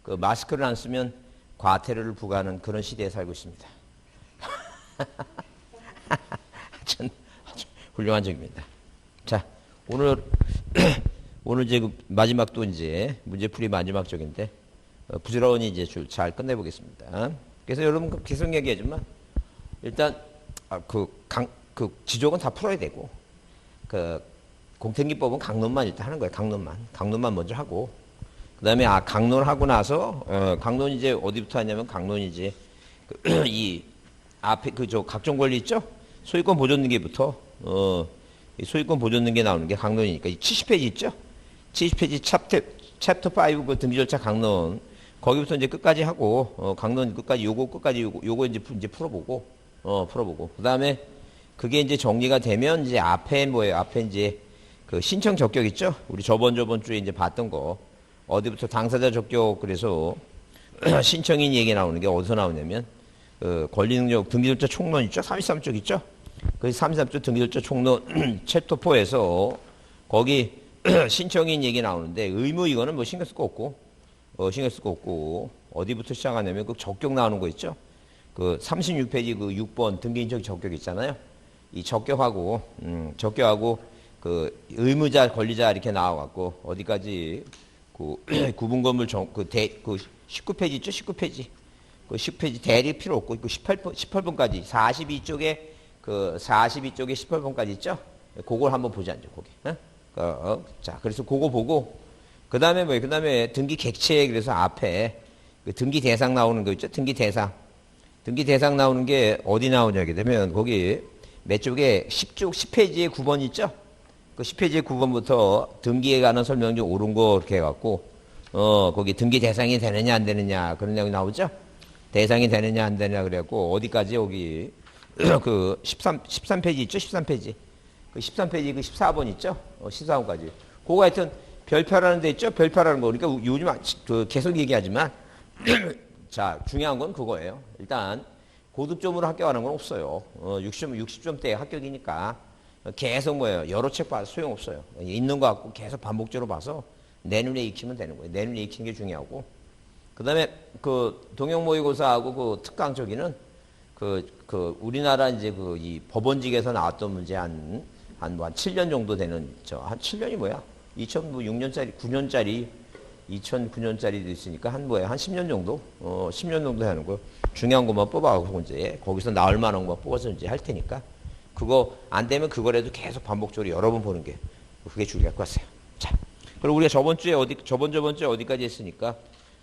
그 마스크를 안 쓰면 과태료를 부과하는 그런 시대에 살고 있습니다. 아주 훌륭한 적입니다. 자, 오늘 이제 그 마지막 또 이제 문제풀이 마지막 적인데 부지런히 이제 잘 끝내보겠습니다. 그래서 여러분 계속 얘기하지만 일단 그 지적은 다 풀어야 되고 그 공통기법은 강론만 일단 하는 거예요. 강론만 먼저 하고 그다음에 강론 하고 나서 강론 이제 어디부터 하냐면 강론 이제 이 앞에 저 각종 권리 있죠? 소유권 보존등기부터 이 소유권 보존등기 나오는 게 강론이니까 70페이지 있죠? 70페이지 챕터 5 그 등기 절차 강론 거기부터 이제 끝까지 하고 강론 끝까지 요거 이제 풀어보고 그다음에 그게 이제 정리가 되면 이제 앞에 뭐예요? 앞에 이제 그 신청 적격 있죠? 우리 저번 주에 이제 봤던 거 어디부터 당사자 적격 그래서 신청인 얘기 나오는 게 어디서 나오냐면 권리능력 등기절차 총론 있죠? 33쪽 있죠? 그 33쪽 등기절차 총론 챕터 4에서 거기 신청인 얘기 나오는데 의무 이거는 뭐 신경 쓸 거 없고 어디부터 시작하냐면 그 적격 나오는 거 있죠? 그 36페이지 그 6번 등기인적 적격 있잖아요. 이 적격하고 그 의무자 권리자 이렇게 나와갖고 어디까지 그 구분건물 그 19페이지 있죠? 19페이지. 그 10페이지 대리 필요 없고 그 18번까지 42쪽에 그 42쪽에 18번까지 있죠? 그걸 한번 보자 이제 거기. 자, 그래서 그거 보고 그다음에 뭐예요? 그다음에 등기 객체 그래서 앞에 그 등기 대상 나오는 거 있죠? 등기 대상 나오는 게 어디 나오냐게 되면 거기 몇 쪽에 10페이지에 9번 있죠? 그 10페이지에 9번부터 등기에 관한 설명 좀 옳은 거 이렇게 해갖고 거기 등기 대상이 되느냐 안 되느냐 그런 내용이 나오죠? 대상이 되느냐 안 되느냐 그래갖고 어디까지 여기 그 13페이지 있죠? 13페이지. 그 13페이지 그 14번 있죠? 14번까지. 그거 하여튼 별표라는 데 있죠? 별표라는 거. 그러니까 요즘 계속 얘기하지만 자, 중요한 건 그거예요. 일단 고득점으로 합격하는 건 없어요. 60점대 합격이니까 계속 뭐예요? 여러 책 봐서 소용없어요. 있는 거 갖고 계속 반복적으로 봐서 내 눈에 익히면 되는 거예요. 내 눈에 익히는 게 중요하고. 그 다음에 그 동형모의고사하고 그 특강 저기는 우리나라 이제 이 법원직에서 나왔던 문제 한 7년 정도 되는 한 7년이 뭐야? 2006년짜리 9년짜리 2009년짜리도 있으니까 한 10년 정도 10년 정도 하는 거 중요한 것만 뽑아가지고 이제 거기서 나올 만한 것만 뽑아서 이제 할 테니까 그거 안 되면 그거라도 계속 반복적으로 여러 번 보는 게 그게 중요할 것 같아요. 자, 그리고 우리가 저번 주에 어디까지 했으니까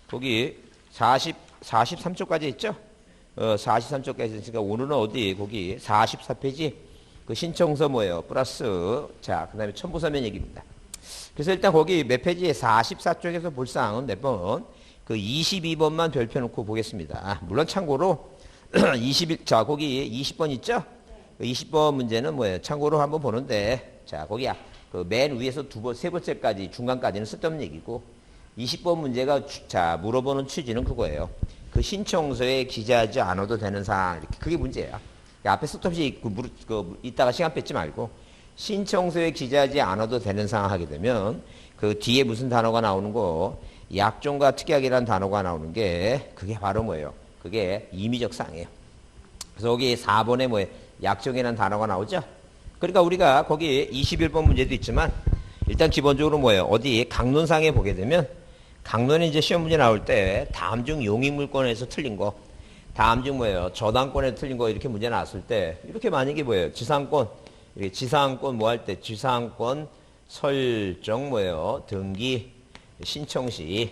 거기 43쪽까지 했죠? 43쪽까지 했으니까 오늘은 어디 거기 44페이지 그 신청서 뭐예요? 플러스 자, 그다음에 첨부서면 얘기입니다. 그래서 일단 거기 몇 페이지에 44쪽에서 볼 사항은 몇 번? 그 22번만 별표 놓고 보겠습니다. 물론 참고로 자, 거기 20번 있죠? 20번 문제는 뭐예요? 참고로 한번 보는데 자, 거기야. 그 맨 위에서 세 번째까지 중간까지는 쓸데없는 얘기고 20번 문제가 자, 물어보는 취지는 그거예요. 그 신청서에 기재하지 않아도 되는 사항 이렇게 그게 문제야. 앞에 쓸데없이 이따가 시간 뺏지 말고 신청서에 기재하지 않아도 되는 상황 하게 되면 그 뒤에 무슨 단어가 나오는 거 약정과 특약이라는 단어가 나오는 게 그게 바로 뭐예요? 그게 임의적 사항이에요. 그래서 거기 4번에 뭐예요? 약정이라는 단어가 나오죠? 그러니까 우리가 거기 21번 문제도 있지만 일단 기본적으로 뭐예요? 어디 강론상에 보게 되면 강론에 이제 시험 문제 나올 때 다음 중 용익물권에서 틀린 거 다음 중 뭐예요? 저당권에서 틀린 거 이렇게 문제 나왔을 때 이렇게 만약에 뭐예요? 지상권 뭐 할 때 지상권 설정 뭐예요? 등기 신청 시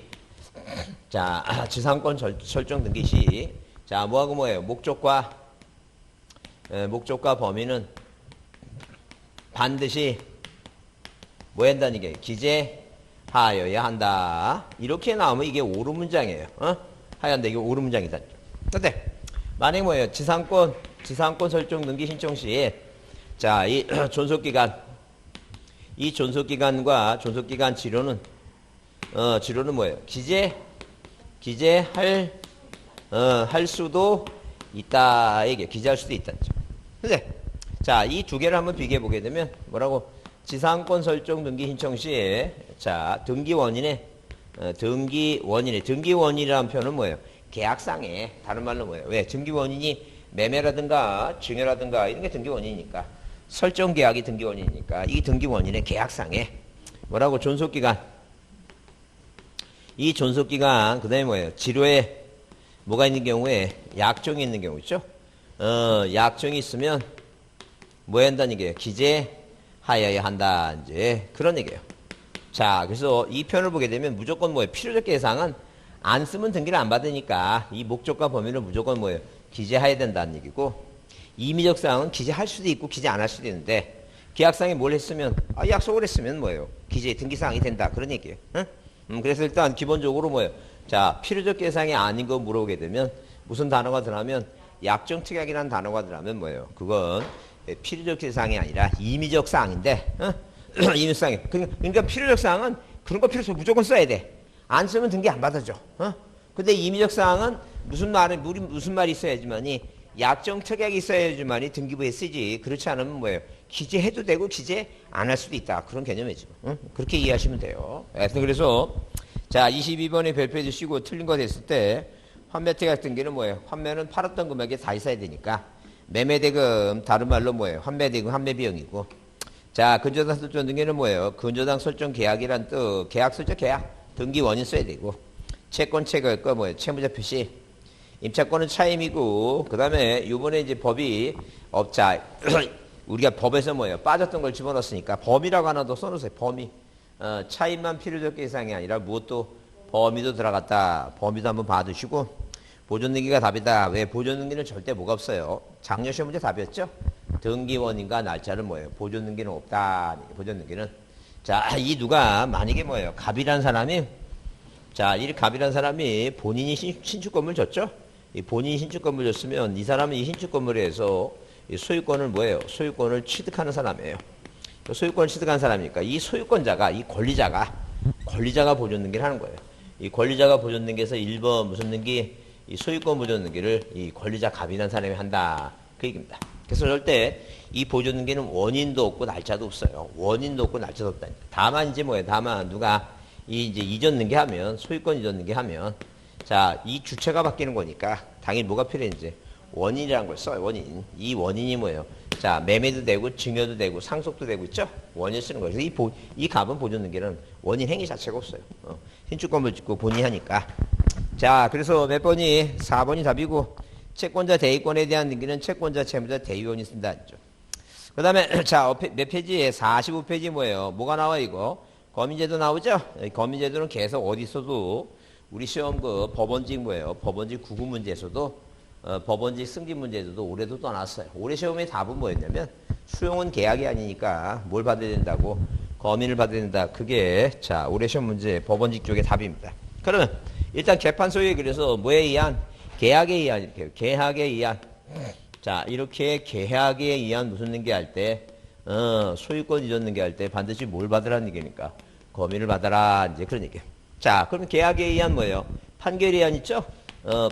자, 지상권 설정 등기 시 자, 뭐하고 뭐예요? 목적과 범위는 반드시 뭐 한다는 게 기재하여야 한다. 이렇게 나오면 이게 옳은 문장이에요. 하얀데 이게 옳은 문장이다. 근데 만약에 뭐예요? 지상권 설정 등기 신청 시에 자, 이 존속기간과 존속기간 지료는 뭐예요? 할 수도 있다. 이게 기재할 수도 있다는 점. 근데 자, 이 두 개를 한번 비교해 보게 되면 뭐라고? 지상권 설정 등기 신청 시에 자, 등기 원인에 등기원인의 등기원인이라는 표현은 뭐예요? 계약상에 다른 말로 뭐예요? 왜? 등기원인이 매매라든가 증여라든가 이런 게 등기원인이니까 설정계약이 등기원인이니까 이 등기원인의 계약상에 뭐라고 존속기간 이 존속기간 그 다음에 뭐예요? 지료에 뭐가 있는 경우에 약정이 있는 경우 있죠? 약정이 있으면 뭐 한다는 얘기예요? 기재하여야 한다 이제 그런 얘기예요. 자, 그래서 이 표현을 보게 되면 무조건 뭐예요? 필요적 계상은 안 쓰면 등기를 안 받으니까 이 목적과 범위는 무조건 뭐예요? 기재해야 된다는 얘기고 임의적 사항은 기재할 수도 있고 기재 안 할 수도 있는데 계약상에 뭘 했으면 약속을 했으면 뭐예요? 기재 등기사항이 된다 그런 얘기예요. 응? 그래서 일단 기본적으로 뭐예요? 자, 필요적 계상이 아닌 거 물어보게 되면 무슨 단어가 들어가면 약정특약이라는 단어가 들어가면 뭐예요? 그건 필요적 계상이 아니라 임의적 사항인데 임의적 사항이 그러니까 필요적 사항은 그런 거 필요 없어 무조건 써야 돼. 안 쓰면 등기 안 받아줘. 근데 임의적 사항은 무슨 말이 있어야지만이 약정특약이 있어야지만이 등기부에 쓰지. 그렇지 않으면 뭐예요? 기재해도 되고 기재 안 할 수도 있다. 그런 개념이죠. 그렇게 이해하시면 돼요. 하여튼 그래서 자 22번에 별표해 주시고 틀린 거 됐을 때 환매특약 등기는 뭐예요? 환매는 팔았던 금액에 다 있어야 되니까 매매대금 다른 말로 뭐예요? 환매대금 환매비용이고 자 근저당 설정 등기는 뭐예요? 근저당 설정 계약이란 뜻 계약 설정 계약 등기 원인 써야 되고 채권 체결 거 뭐예요? 채무자 표시 임차권은 차임이고 그 다음에 요번에 이제 법이 업자 우리가 법에서 뭐예요? 빠졌던 걸 집어넣었으니까 범위라고 하나 더 써놓으세요. 범위 차임만 필요적 계상이 아니라 무엇도 범위도 들어갔다. 범위도 한번 봐두시고 보존등기가 답이다. 왜? 보존등기는 절대 뭐가 없어요. 작년 시험 문제 답이었죠? 등기원인과 날짜는 뭐예요? 보존등기는 없다. 보존등기는 자, 이 누가 만약에 뭐예요? 갑이라는 사람이 자, 이 갑이라는 사람이 본인이 신축 건물 줬죠? 이 본인이 신축 건물 줬으면 이 사람은 이 신축 건물에 서 이 소유권을 뭐예요? 소유권을 취득하는 사람이에요. 소유권을 취득한 사람이니까 이 소유권자가 이 권리자가 보존등기를 하는 거예요. 이 권리자가 보존등기에서 1번 무슨 등기? 이 소유권 보존등기를 이 권리자 갑이라는 사람이 한다. 그 얘기입니다. 그래서 절대 이 보존등기는 원인도 없고 날짜도 없어요. 원인도 없고 날짜도 없다니까. 다만 이제 뭐예요? 다만 누가 이제 이전 등기하면 소유권 이전 등기하면 자, 이 주체가 바뀌는 거니까 당연히 뭐가 필요해 이제 원인이라는 걸 써요. 원인. 이 원인이 뭐예요? 자, 매매도 되고 증여도 되고 상속도 되고 있죠? 원인 쓰는 거예요. 그래서 이 갑은 보존등기는 원인 행위 자체가 없어요. 신축 건물 짓고 본인이 하니까. 자, 그래서 몇 번이 4번이 답이고 채권자 대위권에 대한 등기는 채권자 채무자 대위원이 쓴다. 그 다음에 자, 몇 페이지에 45페이지 뭐예요? 뭐가 나와 이거? 거민제도 나오죠? 거민제도는 계속 어디 있어도 우리 시험 그 법원직 뭐예요? 법원직 구급 문제에서도 법원직 승진 문제에서도 올해도 또 나왔어요. 올해 시험의 답은 뭐였냐면 수용은 계약이 아니니까 뭘 받아야 된다고? 거민을 받아야 된다. 그게 자 올해 시험 문제 법원직 쪽의 답입니다. 그러면 일단 재판소에 그래서 뭐에 의한? 계약에 의한 이렇게 계약에 의한 자 이렇게 계약에 의한 무슨 등기할 때 소유권 이전 등기할 때 반드시 뭘 받으라는 얘기니까 거민을 받아라 이제 그런 얘기예요. 자 그럼 계약에 의한 뭐예요? 판결에 의한 있죠?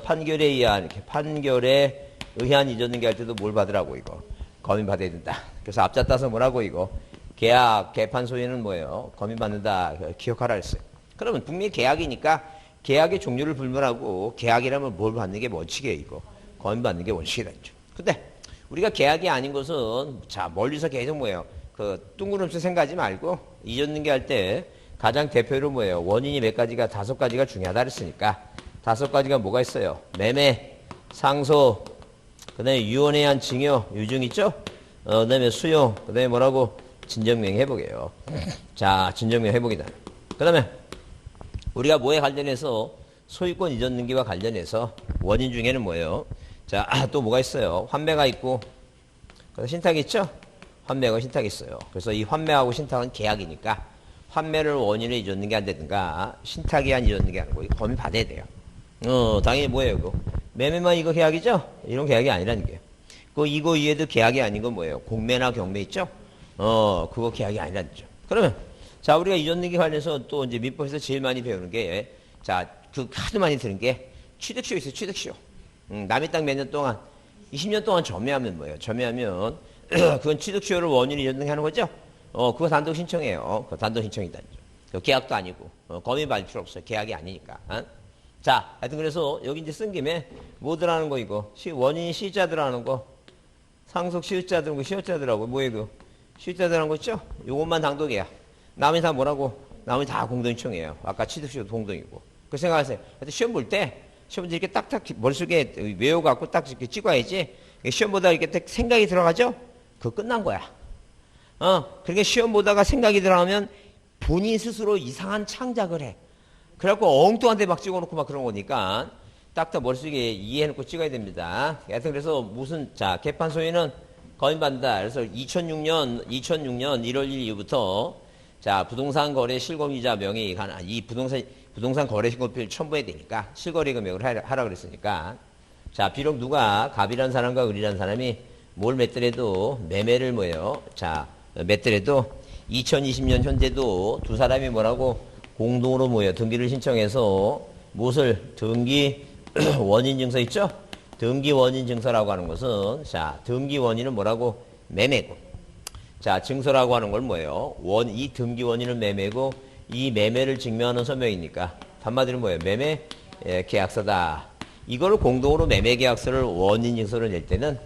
판결에 의한 이렇게 판결에 의한 이전 등기할 때도 뭘 받으라고 이거 거민 받아야 된다. 그래서 앞자 따서 뭐라고 이거 계약 개판 소위는 뭐예요? 거민 받는다. 기억하라 했어요. 그러면 분명히 계약이니까 계약의 종류를 불문하고 계약이라면 뭘 받는 게 원칙이에요 이거 거민 받는 게 원칙이라죠. 근데 우리가 계약이 아닌 것은 자 멀리서 계속 뭐예요? 그 둥그름수 생각하지 말고 이전 등기할 때 가장 대표로 뭐예요? 원인이 몇 가지가 5가지가 중요하다 그랬으니까 5가지가 뭐가 있어요? 매매, 상소, 그 다음에 유언에 의한 증여, 유증 있죠? 그 다음에 수용, 그 다음에 뭐라고? 진정명 회복이에요. 자, 진정명 회복이다. 그 다음에 우리가 뭐에 관련해서 소유권 이전 등기와 관련해서 원인 중에는 뭐예요? 자, 또 뭐가 있어요? 환매가 있고, 그래서 신탁이 있죠? 환매하고 신탁이 있어요. 그래서 이 환매하고 신탁은 계약이니까 환매를 원인을 이전 등기 한다든가 신탁이 한 이전 등기 하는 거 이거 거민 받아야 돼요. 당연히 뭐예요, 그거? 매매만 이거 계약이죠? 이런 계약이 아니라는 게요. 이거 이해도 계약이 아닌 건 뭐예요? 공매나 경매 있죠? 그거 계약이 아니라는 거죠. 그러면, 자, 우리가 이전 등기 관련해서 또 이제 민법에서 제일 많이 배우는 게, 자, 하도 많이 들은 게, 취득시효 있어요, 취득시효. 남의 땅 몇 년 동안, 20년 동안 점유하면 뭐예요? 점유하면, 그건 취득시효를 원인을 이전 등기 하는 거죠? 그거 단독 신청해요. 그거 단독 신청이다. 계약도 아니고 검인 받을 필요 없어요. 계약이 아니니까. 자, 하여튼 그래서 여기 이제 쓴 김에 뭐 들어가는 거 이거 원인이 시자 들어가는 거 상속 시자 들어가는 거 시자 들어가고 뭐예요 이거 시자 들어가는 거 있죠? 요것만 당독이야. 나머지 다 뭐라고? 나머지 다 공동이청이에요. 아까 취득시도 공동이고. 그 생각하세요. 하여튼 시험 볼 때 시험 이렇게 딱딱 머릿속에 외워갖고 딱 이렇게 찍어야지. 시험 보다 이렇게 딱 생각이 들어가죠? 그거 끝난 거야. 그러니까 시험 보다가 생각이 들어가면 본인 스스로 이상한 창작을 해. 그래갖고 엉뚱한 데 막 찍어놓고 막 그런 거니까 딱딱 머릿속에 이해해놓고 찍어야 됩니다. 하여튼 그래서 자, 개판 소유는 거인받는다. 그래서 2006년 1월 1일 이후부터 자, 부동산 거래 실거래이자 명의 이 부동산 거래 신고표를 첨부해야 되니까 실거래 금액을 하라 그랬으니까 자, 비록 누가 갑이라는 사람과 을이라는 사람이 뭘 맺더라도 매매를 뭐예요? 자, 맺더라도 2020년 현재도 두 사람이 뭐라고 공동으로 모여 등기를 신청해서 무엇을 등기 원인 증서 있죠? 등기 원인 증서라고 하는 것은 자, 등기 원인은 뭐라고? 매매고. 자, 증서라고 하는 걸 뭐예요? 이 등기 원인은 매매고 이 매매를 증명하는 서명이니까 한마디로 뭐예요? 매매 계약서다. 이걸 공동으로 매매 계약서를 원인 증서로 낼 때는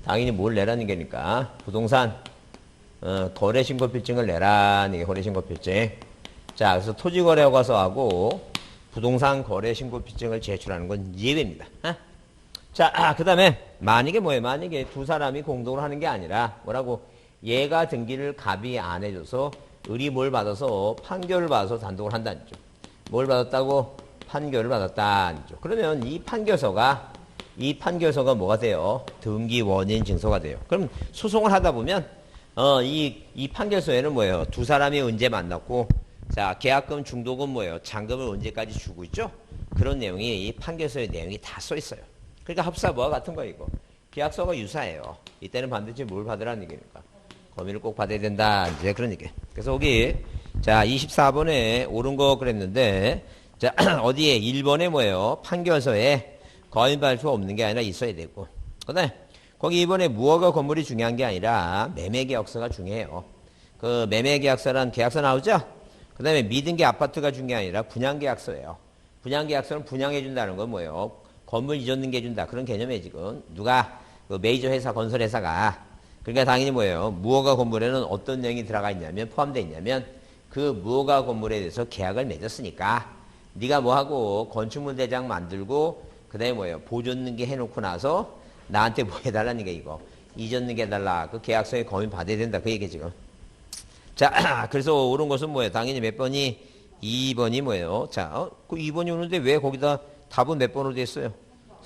당연히 뭘 내라는 게니까 부동산 거래 신고 필증을 내라는 게 거래 신고 필증. 자, 그래서 토지거래허가서하고 부동산 거래 신고 필증을 제출하는 건 예외입니다. 자, 그 다음에 만약에 뭐예요? 만약에 두 사람이 공동으로 하는 게 아니라 뭐라고? 얘가 등기를 갑이 안 해줘서 을이 뭘 받아서 판결을 받아서 단독을 한다는 죠. 뭘 받았다고? 판결을 받았다는 죠. 그러면 이 판결서가 뭐가 돼요? 등기 원인 증서가 돼요. 그럼 소송을 하다 보면 이 판결서에는 뭐예요? 두 사람이 언제 만났고 자, 계약금, 중도금 뭐예요? 잔금을 언제까지 주고 있죠? 그런 내용이 이 판결서의 내용이 다 써 있어요. 그러니까 합사부와 같은 거 이거. 계약서가 유사해요. 이때는 반드시 뭘 받으라는 얘기입니까? 검의를 꼭 받아야 된다. 이제 그런 얘기. 그래서 여기 자, 24번에 옳은 거 그랬는데 자, 어디에 1번에 뭐예요? 판결서에 거인 발표 없는 게 아니라 있어야 되고. 그다음에 거기 이번에 무허가 건물이 중요한 게 아니라 매매계약서가 중요해요. 그 매매계약서란 계약서 나오죠? 그 다음에 미등기 아파트가 중요한 게 아니라 분양계약서예요. 분양계약서는 분양해준다는 건 뭐예요? 건물 이전 등기해준다. 그런 개념이에요, 지금. 누가, 그 메이저 회사, 건설회사가. 그러니까 당연히 뭐예요? 무허가 건물에는 어떤 내용이 들어가 있냐면, 포함되어 있냐면, 그 무허가 건물에 대해서 계약을 맺었으니까, 네가 뭐하고, 건축물 대장 만들고, 그 다음에 뭐예요? 보존 등기 해놓고 나서, 나한테 뭐 해달라는 게 이거. 이전 등기 해달라. 그 계약서에 검인 받아야 된다. 그 얘기 지금. 자, 그래서 옳은 것은 뭐예요? 당연히 몇 번이? 2번이 뭐예요? 자, 그 2번이 오는데 왜 거기다 답은 몇 번으로 됐어요?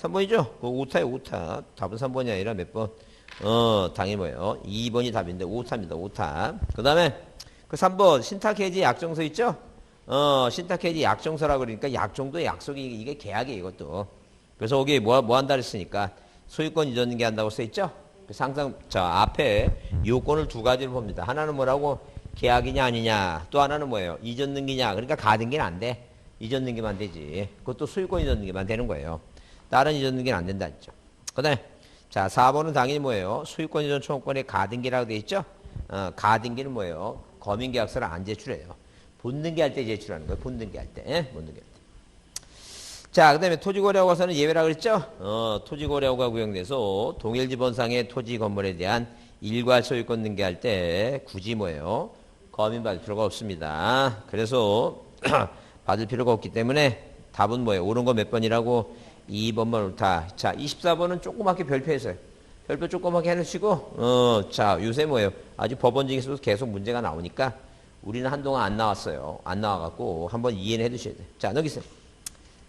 3번이죠? 그 오타예요, 오타. 답은 3번이 아니라 몇 번? 당연히 뭐예요? 2번이 답인데 오타입니다, 오타. 그 다음에 그 3번 신탁해지 약정서 있죠? 신탁해지 약정서라고 그러니까 약정도 약속이 이게 계약이에요, 이것도. 그래서 거기 뭐 한다 그랬으니까 소유권 이전 등기 한다고 써 있죠? 상상, 자, 앞에 요건을 두 가지를 봅니다. 하나는 뭐라고? 계약이냐 아니냐. 또 하나는 뭐예요? 이전 등기냐. 그러니까 가등기는 안 돼. 이전 등기만 되지. 그것도 소유권 이전 등기만 되는 거예요. 다른 이전 등기는 안 된다 했죠. 그 다음에 자, 4번은 당연히 뭐예요? 소유권 이전 청구권에 가등기라고 돼 있죠? 가등기는 뭐예요? 검인계약서를 안 제출해요. 본등기 할 때 제출하는 거예요. 본등기 할 때. 본등기 할 때. 자, 그 다음에 토지거래허가서는 예외라고 그랬죠? 토지거래허가 구형돼서 동일지번상의 토지 건물에 대한 일괄 소유권 등기할 때 굳이 뭐예요? 검인 받을 필요가 없습니다. 그래서 받을 필요가 없기 때문에 답은 뭐예요? 옳은 거 몇 번이라고? 2번만 옳다. 자, 24번은 조그맣게 별표했어요. 별표 조그맣게 해놓으시고, 자, 요새 뭐예요? 아주 법원 중에서도 계속 문제가 나오니까 우리는 한동안 안 나왔어요. 안 나와갖고 한번 이해는 해두셔야 돼요. 자, 넘기세요.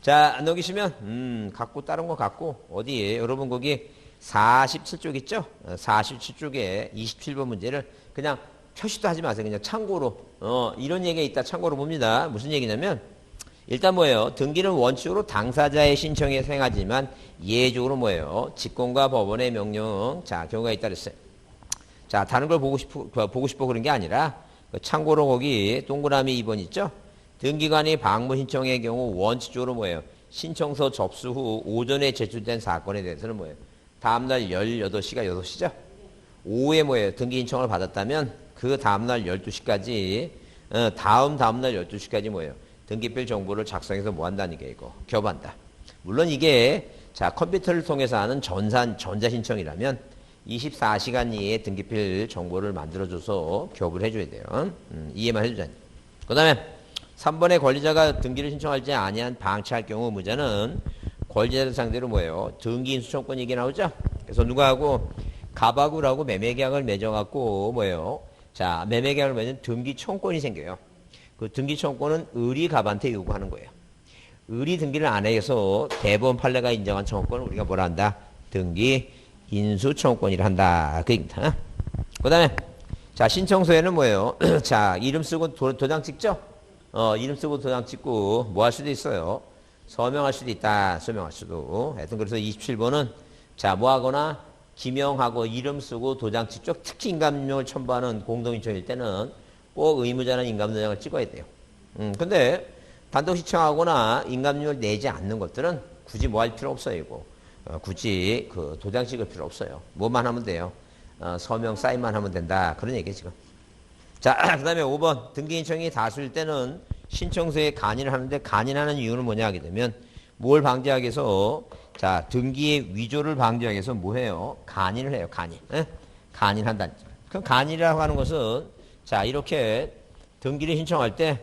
자, 넘기시면, 갖고, 다른 거 갖고, 어디에? 여러분, 거기 47쪽 있죠? 47쪽에 27번 문제를 그냥 표시도 하지 마세요. 그냥 참고로, 이런 얘기가 있다. 참고로 봅니다. 무슨 얘기냐면, 일단 뭐예요? 등기는 원칙으로 당사자의 신청에 행하지만, 예외적으로 뭐예요? 직권과 법원의 명령, 자, 경우가 있다 그랬어요. 자, 다른 걸 보고 싶어 그런 게 아니라, 참고로 거기 동그라미 2번 있죠? 등기관이 방문 신청의 경우 원칙적으로 뭐예요? 신청서 접수 후 오전에 제출된 사건에 대해서는 뭐예요? 다음날 18시가 6시죠? 오후에 뭐예요? 등기 신청을 받았다면 그 다음날 12시까지 다음 날 12시까지 뭐예요? 등기필 정보를 작성해서 뭐 한다는 게 이거 교부한다. 물론 이게 자 컴퓨터를 통해서 하는 전자신청이라면 24시간 이내에 등기필 정보를 만들어줘서 교부를 해줘야 돼요. 이해만 해주자니. 그 다음에 3번의 권리자가 등기를 신청할지 아니한 방치할 경우 의무자는 권리자들 상대로 뭐예요? 등기 인수청권 얘기 나오죠? 그래서 누가하고 갑하고라고 매매계약을 맺어갖고 뭐예요? 자 매매계약을 맺은 등기청권이 생겨요. 그 등기청권은 을이 갑한테 요구하는 거예요. 을이 등기를 안 해서 대법원 판례가 인정한 청권을 우리가 뭐라 한다? 등기 인수청권이라 한다. 그 얘기입니다. 그 다음에 자 신청서에는 뭐예요? 자 이름 쓰고 도장 찍죠? 이름 쓰고 도장 찍고 뭐 할 수도 있어요. 서명할 수도 있다. 서명할 수도. 하여튼 그래서 27번은 자 뭐 하거나 기명하고 이름 쓰고 도장 찍죠. 특히 인감명을 첨부하는 공동신청일 때는 꼭 의무자는 인감도장을 찍어야 돼요. 근데 단독 신청하거나 인감료를 내지 않는 것들은 굳이 뭐 할 필요 없어요, 이거. 굳이 그 도장 찍을 필요 없어요. 뭐만 하면 돼요. 서명 사인만 하면 된다. 그런 얘기예요, 지금. 자, 그 다음에 5번. 등기 신청이 다수일 때는 신청서에 간인을 하는데 간인하는 이유는 뭐냐 하게 되면 뭘 방지하기 위해서 자, 등기의 위조를 방지하기 위해서 뭐 해요? 간인을 해요, 간인. 간인한다는 거죠. 그럼 간인이라고 하는 것은 자, 이렇게 등기를 신청할 때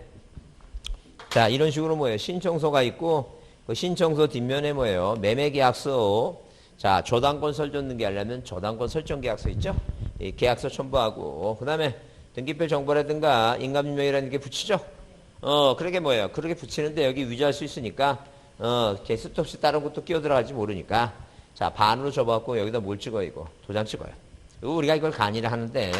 자, 이런 식으로 뭐예요? 신청서가 있고, 그 신청서 뒷면에 뭐예요? 매매계약서. 자, 저당권 설정 등기하려면 저당권 설정 계약서 있죠? 이 계약서 첨부하고, 그 다음에 등기필 정보라든가 인감인명이라는 게 붙이죠? 그러게 뭐예요? 그렇게 붙이는데 여기 위조할 수 있으니까, 게스트 없이 다른 것도 끼어 들어갈지 모르니까, 자, 반으로 접어갖고 여기다 뭘 찍어요, 이거? 도장 찍어요. 우리가 이걸 간이라 하는데,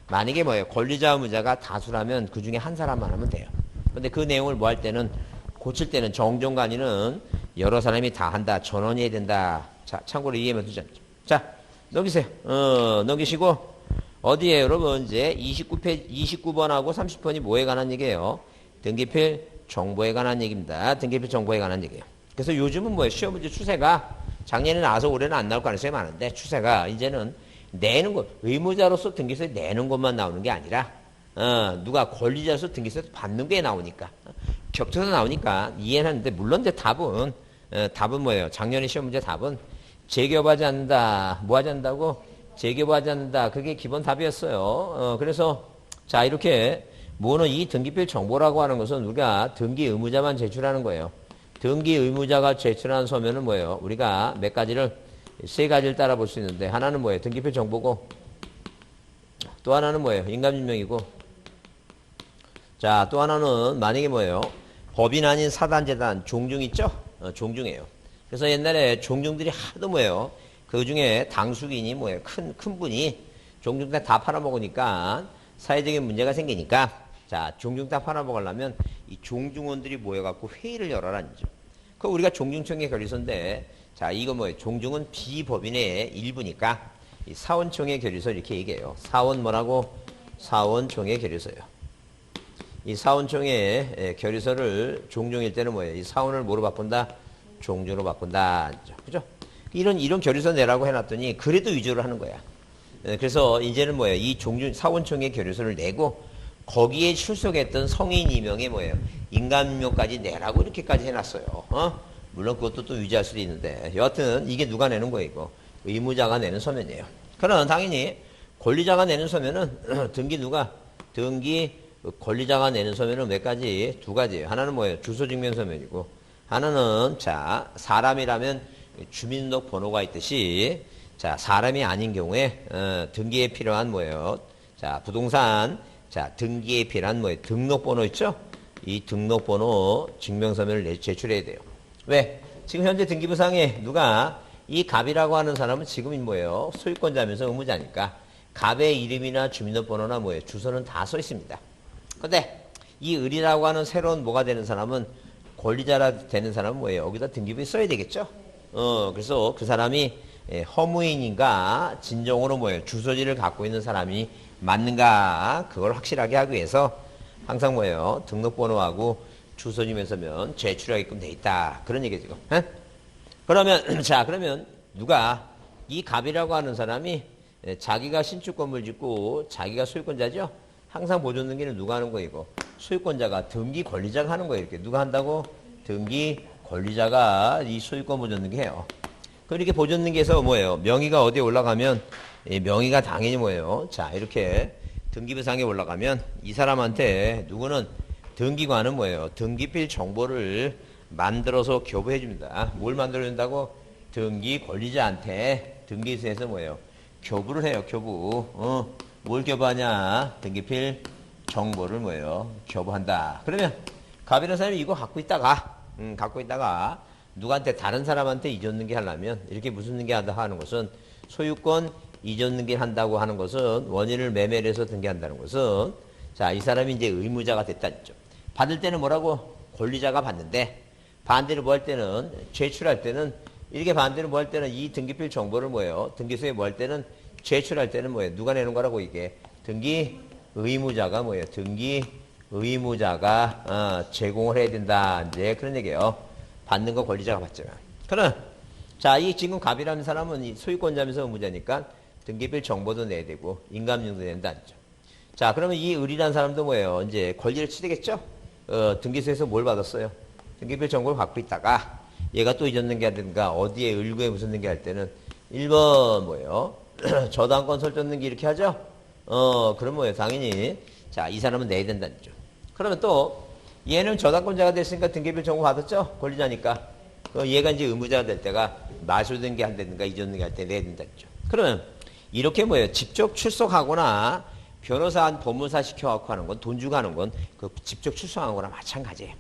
만약에 뭐예요? 권리자 의무자가 다수라면 그 중에 한 사람만 하면 돼요. 근데 그 내용을 뭐 할 때는 고칠 때는 정정 간이는 여러 사람이 다 한다. 전원이 해야 된다. 자, 참고로 이해만 두자. 자, 넘기세요. 넘기시고 어디에 여러분 이제 29번하고 30번이 뭐에 관한 얘기예요? 등기필 정보에 관한 얘기입니다. 등기필 정보에 관한 얘기예요. 그래서 요즘은 뭐예요? 시험 문제 추세가 작년에 나와서 올해는 안 나올 가능성이 많은데 추세가 이제는 내는 것, 의무자로서 등기소에 내는 것만 나오는 게 아니라 누가 권리자로서 등기소에서 받는 게 나오니까 겹쳐서 나오니까 이해는 하는데 물론 이제 답은 뭐예요? 작년에 시험 문제 답은 재교부하지 않는다. 뭐 하지 않는다고? 재교부하지 않는다. 그게 기본 답이었어요. 그래서 자 이렇게 뭐는 이 등기필 정보라고 하는 것은 우리가 등기 의무자만 제출하는 거예요. 등기 의무자가 제출한 서면은 뭐예요? 우리가 몇 가지를 세 가지를 따라 볼 수 있는데 하나는 뭐예요? 등기필 정보고 또 하나는 뭐예요? 인감인명이고 자, 또 하나는 만약에 뭐예요? 법인 아닌 사단재단 종중 있죠? 종중이에요. 그래서 옛날에 종중들이 하도 뭐예요? 그 중에 당숙인이 뭐예요? 큰 분이 종중 다 팔아먹으니까 사회적인 문제가 생기니까 자, 종중 다 팔아먹으려면 이 종중원들이 모여갖고 회의를 열어라는 거죠. 그 우리가 종중청의 결의서인데 자, 이거 뭐예요? 종중은 비법인의 일부니까 이 사원청의 결의서 이렇게 얘기해요. 사원 뭐라고? 사원청의 결의서예요. 이 사원청의 결의서를 종중일 때는 뭐예요? 이 사원을 뭐로 바꾼다? 종중으로 바꾼다. 그죠? 이런 결의서 내라고 해놨더니 그래도 위조를 하는 거야. 그래서 이제는 뭐예요? 이 사원청의 결의서를 내고 거기에 출석했던 성인 이명의 뭐예요? 인감료까지 내라고 이렇게까지 해놨어요. 물론 그것도 또 위조할 수도 있는데 여하튼 이게 누가 내는 거예요? 이거 의무자가 내는 서면이에요. 그러나 당연히 권리자가 내는 서면은 등기 권리자가 내는 서면은 몇 가지? 두 가지예요. 하나는 뭐예요? 주소증명 서면이고 하나는 자 사람이라면 주민등록번호가 있듯이 자 사람이 아닌 경우에 등기에 필요한 뭐예요? 자 부동산 자 등기에 필요한 뭐예요? 등록번호 있죠? 이 등록번호 증명서면을 제출해야 돼요. 왜? 지금 현재 등기부상에 누가 이 갑이라고 하는 사람은 지금 뭐예요? 소유권자면서 의무자니까 갑의 이름이나 주민등록번호나 뭐예요? 주소는 다 써 있습니다. 근데 이 을이라고 하는 새로운 뭐가 되는 사람은 권리자라 되는 사람은 뭐예요? 여기다 등기부에 써야 되겠죠? 그래서 그 사람이 허무인인가 진정으로 뭐예요? 주소지를 갖고 있는 사람이 맞는가 그걸 확실하게 하기 위해서 항상 뭐예요? 등록번호하고 주소지면서면 제출하게끔 돼 있다. 그런 얘기 지금. 그러면 자 그러면 누가 이 갑이라고 하는 사람이 자기가 신축 건물 짓고 자기가 소유권자죠? 항상 보존 등기는 누가 하는 거이고 소유권자가 등기 권리자가 하는 거예요. 이렇게 누가 한다고? 등기 권리자가 이 소유권 보존 등기 해요. 그렇게 보존 등기에서 뭐예요? 명의가 어디에 올라가면 이 명의가 당연히 뭐예요? 자 이렇게 등기부상에 올라가면 이 사람한테 누구는 등기관은 뭐예요? 등기필 정보를 만들어서 교부해 줍니다. 뭘 만들어 준다고? 등기 권리자한테 등기소에서 뭐예요? 교부를 해요. 교부. 뭘 교부하냐? 등기필 정보를 뭐예요? 교부한다. 그러면 갑이라는 사람이 이거 갖고 있다가 누구한테 다른 사람한테 이전 등기 하려면 이렇게 무슨 등기 한다 하는 것은 소유권 이전 등기를 한다고 하는 것은 원인을 매매를 해서 등기한다는 것은 자, 이 사람이 이제 의무자가 됐다는 점. 받을 때는 뭐라고? 권리자가 받는데 반대로 뭐 할 때는 제출할 때는 이렇게 반대로 뭐 할 때는 이 등기필 정보를 뭐예요? 등기소에 뭐 할 때는 제출할 때는 뭐예요? 누가 내는 거라고 이게? 등기 의무자가 뭐예요? 등기 의무자가 제공을 해야 된다. 이제 그런 얘기예요. 받는 거 권리자가 받잖아. 그럼 자, 이 지금 갑이라는 사람은 이 소유권자면서 의무자니까 등기필 정보도 내야 되고 인감증도 낸다. 자, 그러면 이 을이라는 사람도 뭐예요? 이제 권리를 취득했죠? 등기소에서 뭘 받았어요? 등기필 정보를 갖고 있다가 얘가 또 이전 등기하든가 어디에 을구에 무슨 등기할 때는 1번 뭐예요? 저당권 설정 등기 이렇게 하죠? 그럼 뭐예요? 당연히 자, 이 사람은 내야 된다는 점. 그러면 또 얘는 저당권자가 됐으니까 등기필 정보 받았죠? 권리자니까. 얘가 이제 의무자가 될 때가 마술 등기 한다든가 이전 등기 할 때 내야 된다는 점. 그러면 이렇게 뭐예요? 직접 출석하거나 변호사, 법무사 시켜갖고 하는 건, 돈 주고 하는 건 그 직접 출석하는 거나 마찬가지예요.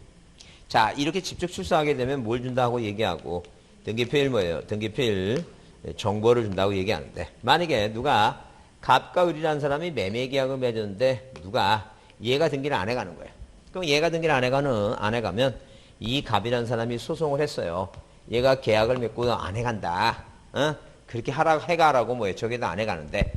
자, 이렇게 직접 출석하게 되면 뭘 준다고 얘기하고 등기필 뭐예요? 등기필 정보를 준다고 얘기하는데 만약에 누가 갑과 을이라는 사람이 매매 계약을 맺었는데 누가 얘가 등기를 안 해가는 거예요. 그럼 얘가 등기를 안 해가면 이 갑이라는 사람이 소송을 했어요. 얘가 계약을 맺고 안 해간다. 그렇게 해가라고 뭐예요? 저기다 안 해가는데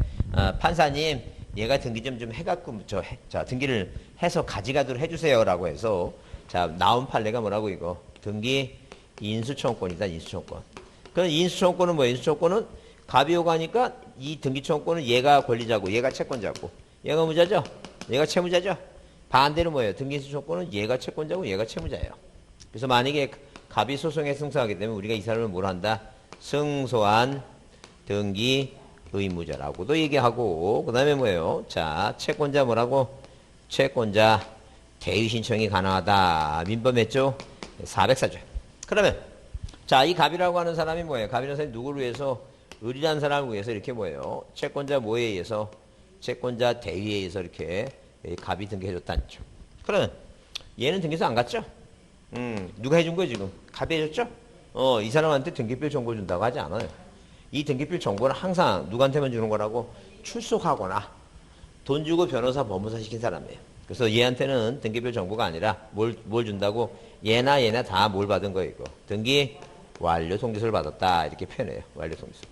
판사님 얘가 등기 좀 해갖고 자 등기를 해서 가져가도록 해주세요라고 해서 자 나온 판례가 뭐라고 이거 등기 인수청권이다. 인수청권. 그럼 인수청권은 뭐예요? 인수청권은 갑이 오고 하니까 이 등기청권은 얘가 권리자고 얘가 채권자고 얘가 무자죠? 얘가 채무자죠? 반대로 뭐예요? 등기 인수청권은 얘가 채권자고 얘가 채무자예요. 그래서 만약에 갑이 소송에 승소하게 되면 우리가 이 사람을 뭘 한다? 승소한 등기 의무자라고도 얘기하고 그 다음에 뭐예요? 자 채권자 뭐라고? 채권자 대위 신청이 가능하다. 민법했죠? 404조. 그러면 자 이 갑이라고 하는 사람이 뭐예요? 갑이라는 사람이 누구를 위해서? 을이라는 사람을 위해서 이렇게 뭐예요? 채권자 뭐에 의해서? 채권자 대위에 의해서 이렇게 갑이 등기해줬다는 죠. 그러면 얘는 등기소 안 갔죠? 누가 해준 거예요 지금? 갑이 해줬죠? 이 사람한테 등기필 정보 준다고 하지 않아요. 이 등기필 정보는 항상 누구한테만 주는 거라고? 출석하거나 돈 주고 변호사 법무사 시킨 사람이에요. 그래서 얘한테는 등기필 정보가 아니라 뭘 준다고? 얘나 다 뭘 받은 거예요 이거. 등기 완료 통지서를 받았다 이렇게 표현해요. 완료 통지서.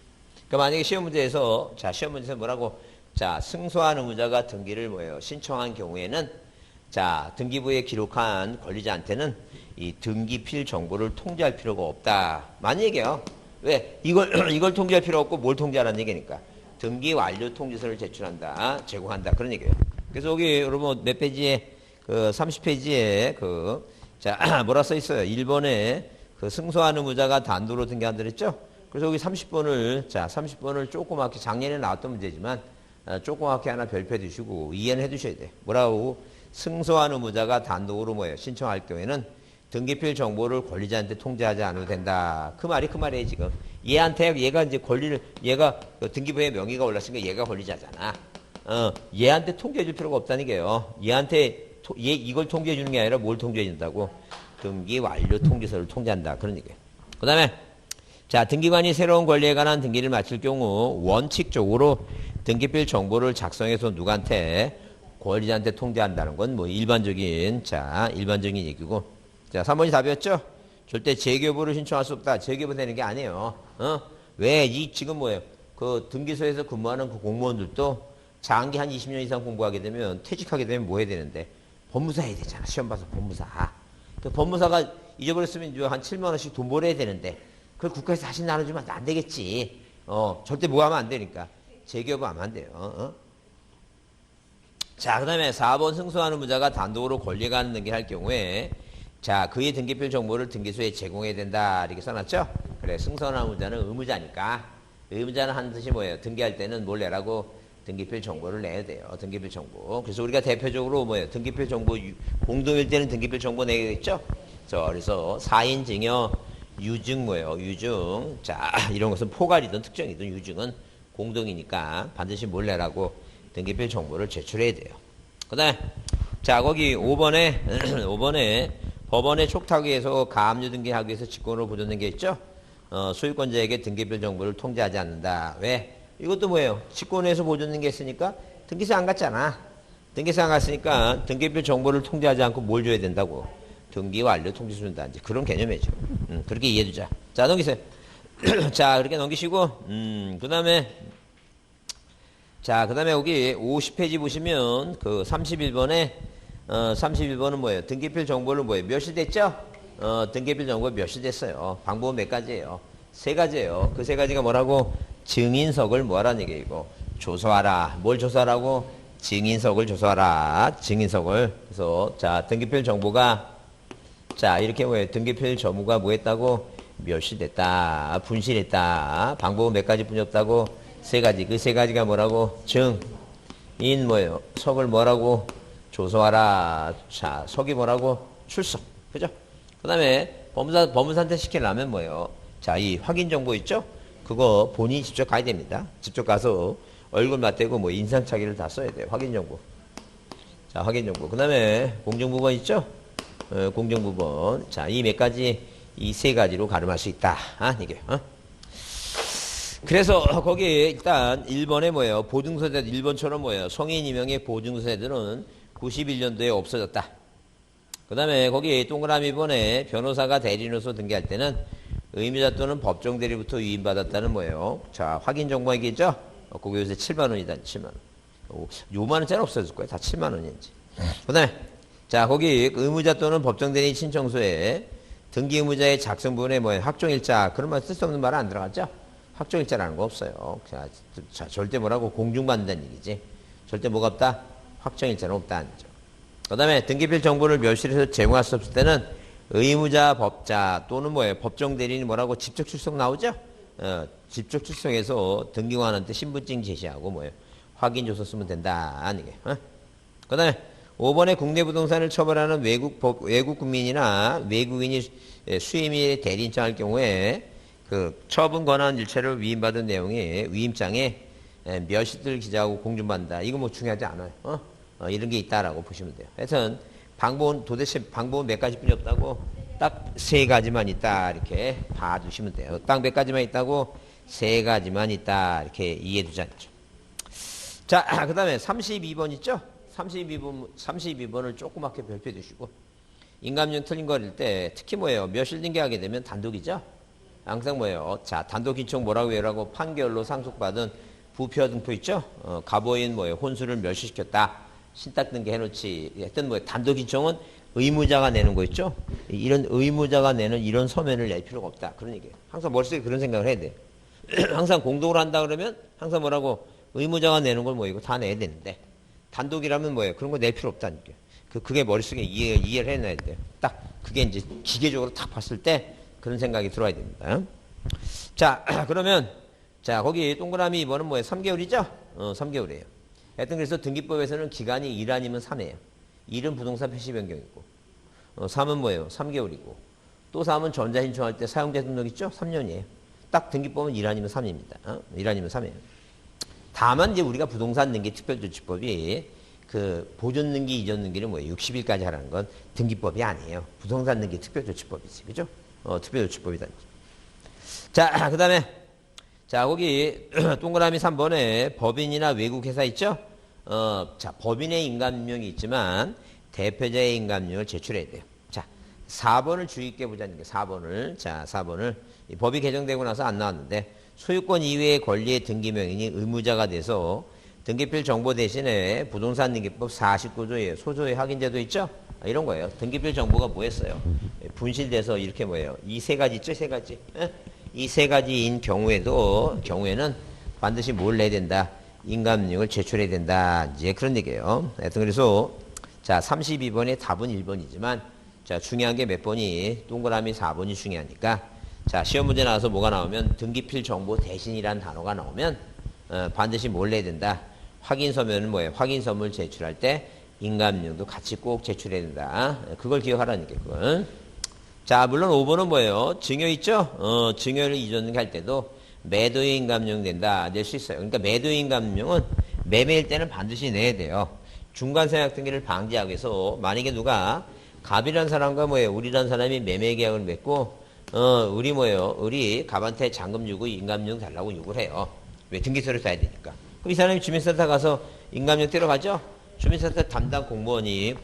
그러니까 만약에 시험 문제에서 자 시험 문제에서 뭐라고? 자 승소한 의무자가 등기를 뭐예요? 신청한 경우에는 자 등기부에 기록한 권리자한테는 이 등기필 정보를 통지할 필요가 없다. 많이 얘기해요. 왜? 이걸 통지할 필요 없고 뭘 통지하라는 얘기니까. 등기 완료 통지서를 제출한다. 제공한다. 그런 얘기예요. 그래서 여기 여러분 몇 페이지에 그 30페이지에 자 뭐라 써 있어요? 1번에 그 승소한 의무자가 단도로 등기한다 그랬죠? 그래서 여기 30번을 조그맣게 작년에 나왔던 문제지만 조그맣게 하나 별표해 두시고 이해는 해 두셔야 돼. 뭐라고? 승소한 의무자가 단독으로 뭐예요? 신청할 경우에는 등기필 정보를 권리자한테 통지하지 않아도 된다. 그 말이에요, 지금. 얘가 이제 얘가 등기부에 명의가 올랐으니까 얘가 권리자잖아. 얘한테 통지해 줄 필요가 없다는 게요. 얘 이걸 통지해 주는 게 아니라 뭘 통지해 준다고? 등기 완료 통지서를 통지한다. 그런 얘기예요. 그 다음에, 자, 등기관이 새로운 권리에 관한 등기를 마칠 경우 원칙적으로 등기필 정보를 작성해서 누구한테? 권리자한테 통지한다는 건 뭐 일반적인 얘기고. 자, 3번이 답이었죠? 절대 재교부를 신청할 수 없다. 재교부 되는 게 아니에요. 왜? 지금 뭐예요? 그 등기소에서 근무하는 그 공무원들도 장기 한 20년 이상 공부하게 되면 퇴직하게 되면 뭐 해야 되는데? 법무사 해야 되잖아. 시험 봐서 법무사. 그 법무사가 잊어버렸으면 한 7만 원씩 돈 벌어야 되는데 그걸 국가에서 다시 나눠주면 안 되겠지. 절대 뭐 하면 안 되니까. 재교부 하면 안 돼요. 자, 그 다음에 4번 승소하는 무자가 단독으로 권리가 있는 등기할 경우에 자, 그의 등기필 정보를 등기소에 제공해야 된다. 이렇게 써놨죠? 그래, 승소하는 무자는 의무자니까. 의무자는 하는 뜻이 뭐예요? 등기할 때는 뭘 내라고? 등기필 정보를 내야 돼요. 등기필 정보. 그래서 우리가 대표적으로 뭐예요? 등기필 정보, 공동일 때는 등기필 정보 내야겠죠? 그래서 4인 증여, 유증 뭐예요? 유증. 자, 이런 것은 포괄이든 특정이든 유증은 공동이니까 반드시 뭘 내라고? 등기필 정보를 제출해야 돼요. 그 다음에, 자, 거기 5번에, 5번에 법원의 촉탁위에서 가압류 등기하기 위해서 직권으로 보존된 게 있죠? 소유권자에게 등기필 정보를 통지하지 않는다. 왜? 이것도 뭐예요? 직권에서 보존된 게 있으니까 등기소 안 갔잖아. 등기소 안 갔으니까 등기필 정보를 통지하지 않고 뭘 줘야 된다고? 등기 완료 통지 준다. 이제 그런 개념이죠. 그렇게 이해해두자. 자, 넘기세요. 자, 그렇게 넘기시고, 그 다음에, 자, 그 다음에 여기 50페이지 보시면 그 31번에 31번은 뭐예요? 등기필 정보를 뭐예요? 몇 시 됐죠? 등기필 정보 몇 시 됐어요? 방법은 몇 가지예요? 세 가지예요. 그 세 가지가 뭐라고? 증인석을 뭐하라는 얘기이고 조서하라. 뭘 조서하라고? 증인석을 조서하라. 증인석을. 그래서 자, 등기필 정보가 자, 이렇게 뭐예요? 등기필 정보가 뭐 했다고? 몇 시 됐다. 분실했다. 방법은 몇 가지뿐이 없다고? 세 가지. 그 세 가지가 뭐라고? 증인 뭐예요? 석을 뭐라고? 조서하라. 자, 석이 뭐라고? 출석. 그죠? 그 다음에 법무사한테 시키려면 뭐예요? 자, 이 확인 정보 있죠? 그거 본인이 직접 가야 됩니다. 직접 가서 얼굴 맞대고 뭐 인상착의를 다 써야 돼요. 확인 정보. 자, 확인 정보. 그 다음에 공정부번 있죠? 공정부번. 자, 이 몇 가지, 이 세 가지로 가름할 수 있다. 이게, 그래서 거기 일단 1번에 뭐예요? 보증서세들, 1번처럼 뭐예요? 성인 임명의 보증서세들은 91년도에 없어졌다. 그 다음에 거기 동그라미 번에 변호사가 대리인으로서 등기할 때는 의무자 또는 법정 대리부터 위임받았다는 뭐예요? 자, 확인 정보 얘기죠? 그거 요새 7만원이다, 7만원. 요만원짜리 없어질 거예요. 다 7만원인지. 그 다음에, 자, 거기 의무자 또는 법정 대리인 신청서에 등기 의무자의 작성 부분에 뭐예요? 확정일자. 그러면 쓸데없는 말은 안 들어갔죠? 확정일자라는 거 없어요. 자, 절대 뭐라고? 공중받는다는 얘기지. 절대 뭐가 없다? 확정일자는 없다. 그 다음에 등기필 정보를 멸실해서 제공할 수 없을 때는 의무자, 법자 또는 뭐예요? 법정 대리인이 뭐라고? 직접 출석 나오죠? 직접 출석해서 등기관한테 신분증 제시하고 뭐예요? 확인조서 쓰면 된다. 이게. 그 다음에 5번에 국내 부동산을 처벌하는 외국 국민이나 외국인이 수임이 대리인 청할 경우에 그 처분 권한 일체를 위임받은 내용이 위임장에 몇 시들 기재하고 공준받는다. 이거 뭐 중요하지 않아요. 이런 게 있다라고 보시면 돼요. 하여튼 도대체 방법은 몇 가지뿐이 없다고? 딱 세 가지만 있다. 이렇게 봐두시면 돼요. 딱 몇 가지만 있다고? 세 가지만 있다. 이렇게 이해해두자. 자, 그 다음에 32번 있죠? 32번을 조그맣게 별표해 두시고 인감용 틀린 거일 때 특히 뭐예요? 멸실 등기하게 되면 단독이죠? 항상 뭐예요? 자, 단독 신청 뭐라고 해라고 판결로 상속받은 부표 등표 있죠? 가보인 뭐예요? 혼수를 멸실시켰다. 신탁 등기 해놓지. 하여튼 뭐예요? 단독 신청은 의무자가 내는 거 있죠? 이런 의무자가 내는 이런 서면을 낼 필요가 없다. 그런 얘기예요. 항상 머릿속에 그런 생각을 해야 돼. 항상 공동으로 한다 그러면 항상 뭐라고? 의무자가 내는 걸 뭐 이거 다 내야 되는데 단독이라면 뭐예요? 그런 거 낼 필요 없다는 게. 그게 머릿속에 이해를 해놔야 돼요. 딱 그게 이제 기계적으로 딱 봤을 때 그런 생각이 들어야 됩니다. 자, 그러면 자, 거기 동그라미 2번은 뭐예요? 3개월이죠? 3개월이에요. 하여튼 그래서 등기법에서는 기간이 1 아니면 3이에요. 1은 부동산 표시 변경이고 3은 뭐예요? 3개월이고 또 3은 전자 신청할 때 사용자 등록 있죠? 3년이에요. 딱 등기법은 1 아니면 3입니다. 1 아니면 3이에요. 다만 이제 우리가 부동산 등기 특별조치법이 그 보존 등기, 이전 등기를 뭐예요? 60일까지 하라는 건 등기법이 아니에요. 부동산 등기 특별조치법이지. 그죠? 특별조치법이다. 자, 그 다음에 자, 거기 동그라미 3번에 법인이나 외국 회사 있죠? 자, 법인의 인감명이 있지만 대표자의 인감명을 제출해야 돼요. 자, 4번을 주의 있게 보자는 게 4번을. 자, 4번을. 이 법이 개정되고 나서 안 나왔는데 소유권 이외의 권리의 등기명인이 의무자가 돼서 등기필 정보 대신에 부동산 등기법 49조에 소조의 확인제도 있죠? 이런 거예요. 등기필 정보가 뭐였어요? 분실돼서 이렇게 뭐예요? 이 세 가지 있죠? 세 가지. 이 세 가지인 경우에는 반드시 뭘 내야 된다? 인감용을 제출해야 된다. 이제 그런 얘기예요. 하여튼 그래서 자 32번의 답은 1번이지만 자 중요한 게 몇 번이 동그라미 4번이 중요하니까 자 시험 문제 나와서 뭐가 나오면 등기필 정보 대신이라는 단어가 나오면 반드시 뭘 내야 된다. 확인서면은 뭐예요? 확인서물 제출할 때 인감용도 같이 꼭 제출해야 된다. 그걸 기억하라는 게 그걸. 자 물론 5번은 뭐예요? 증여 있죠? 증여를 이전할 때도 매도의 인감용 된다. 낼 수 있어요. 그러니까 매도의 인감용은 매매일 때는 반드시 내야 돼요. 중간세약 등기를 방지하기 위해서 만약에 누가 갑이라는 사람과 뭐예요? 우리라는 사람이 매매 계약을 맺고 우리 뭐예요? 우리 갑한테 잔금 주고 인감용 달라고 요구를 해요. 왜? 등기소를 써야 되니까. 그럼 이 사람이 주민센터 가서 인감용 떼러 가죠? 주민센터 담당 공무원이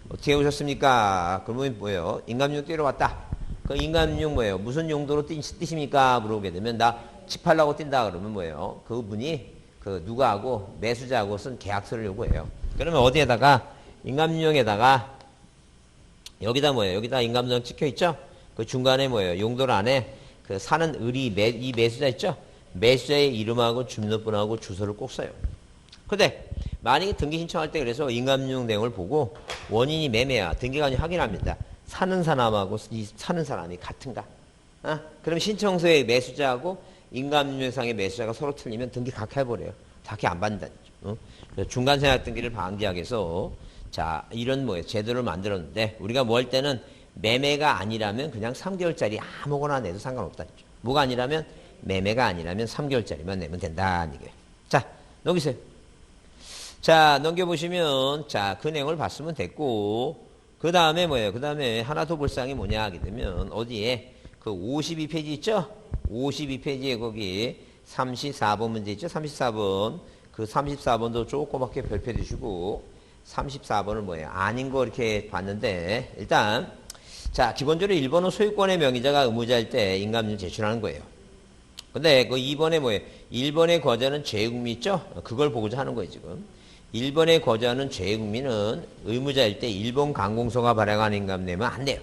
어떻게 오셨습니까? 그러면 뭐예요? 인감용 떼러 왔다. 그 인감용 뭐예요? 무슨 용도로 뛰십니까? 물어보게 되면 나 집 팔라고 뛴다 그러면 뭐예요? 그분이 그 누가하고 매수자하고 쓴 계약서를 요구해요. 그러면 어디에다가 인감용에다가 여기다 뭐예요? 여기다 인감용 찍혀 있죠? 그 중간에 뭐예요? 용도를 안에 그 사는 이 매수자 있죠? 매수자의 이름하고 주민등록번호하고 주소를 꼭 써요. 근데 만약에 등기 신청할 때 그래서 인감용 내용을 보고 원인이 매매야 등기관이 확인합니다. 사는 사람하고 사는 사람이 같은가? 그럼 신청서의 매수자하고 인감용상의 매수자가 서로 틀리면 등기 각하해버려요. 각하 안 받는다죠. 중간생활 등기를 방지하기 위해서 자 이런 뭐예요? 제도를 만들었는데 우리가 뭐 할 때는 매매가 아니라면 그냥 3개월짜리 아무거나 내도 상관없다죠. 뭐가 아니라면 매매가 아니라면 3개월짜리만 내면 된다는 얘기예요. 자 넘기세요. 자 넘겨보시면 자 그 내용을 봤으면 됐고 그 다음에 뭐예요? 그 다음에 하나 더 볼 사항이 뭐냐 하게 되면 어디에 그 52페이지 있죠? 52페이지에 거기 34번 문제 있죠? 34번 그 34번도 조그맣게 별표 주시고 34번을 뭐예요? 아닌 거 이렇게 봤는데 일단 자 기본적으로 1번은 소유권의 명의자가 의무자일 때 인감용 제출하는 거예요. 근데 그 2번에 뭐예요? 1번의 거자는 재의국민 있죠? 그걸 보고자 하는 거예요 지금. 1번의 거자는 재의국민은 의무자일 때 일본 관공서가 발행한 인감 내면 안 돼요.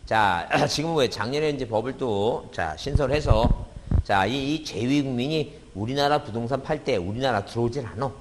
자 지금 뭐예요? 작년에 이제 법을 또 자 신설해서 자 이 재의국민이 우리나라 부동산 팔 때 우리나라 들어오질 않아.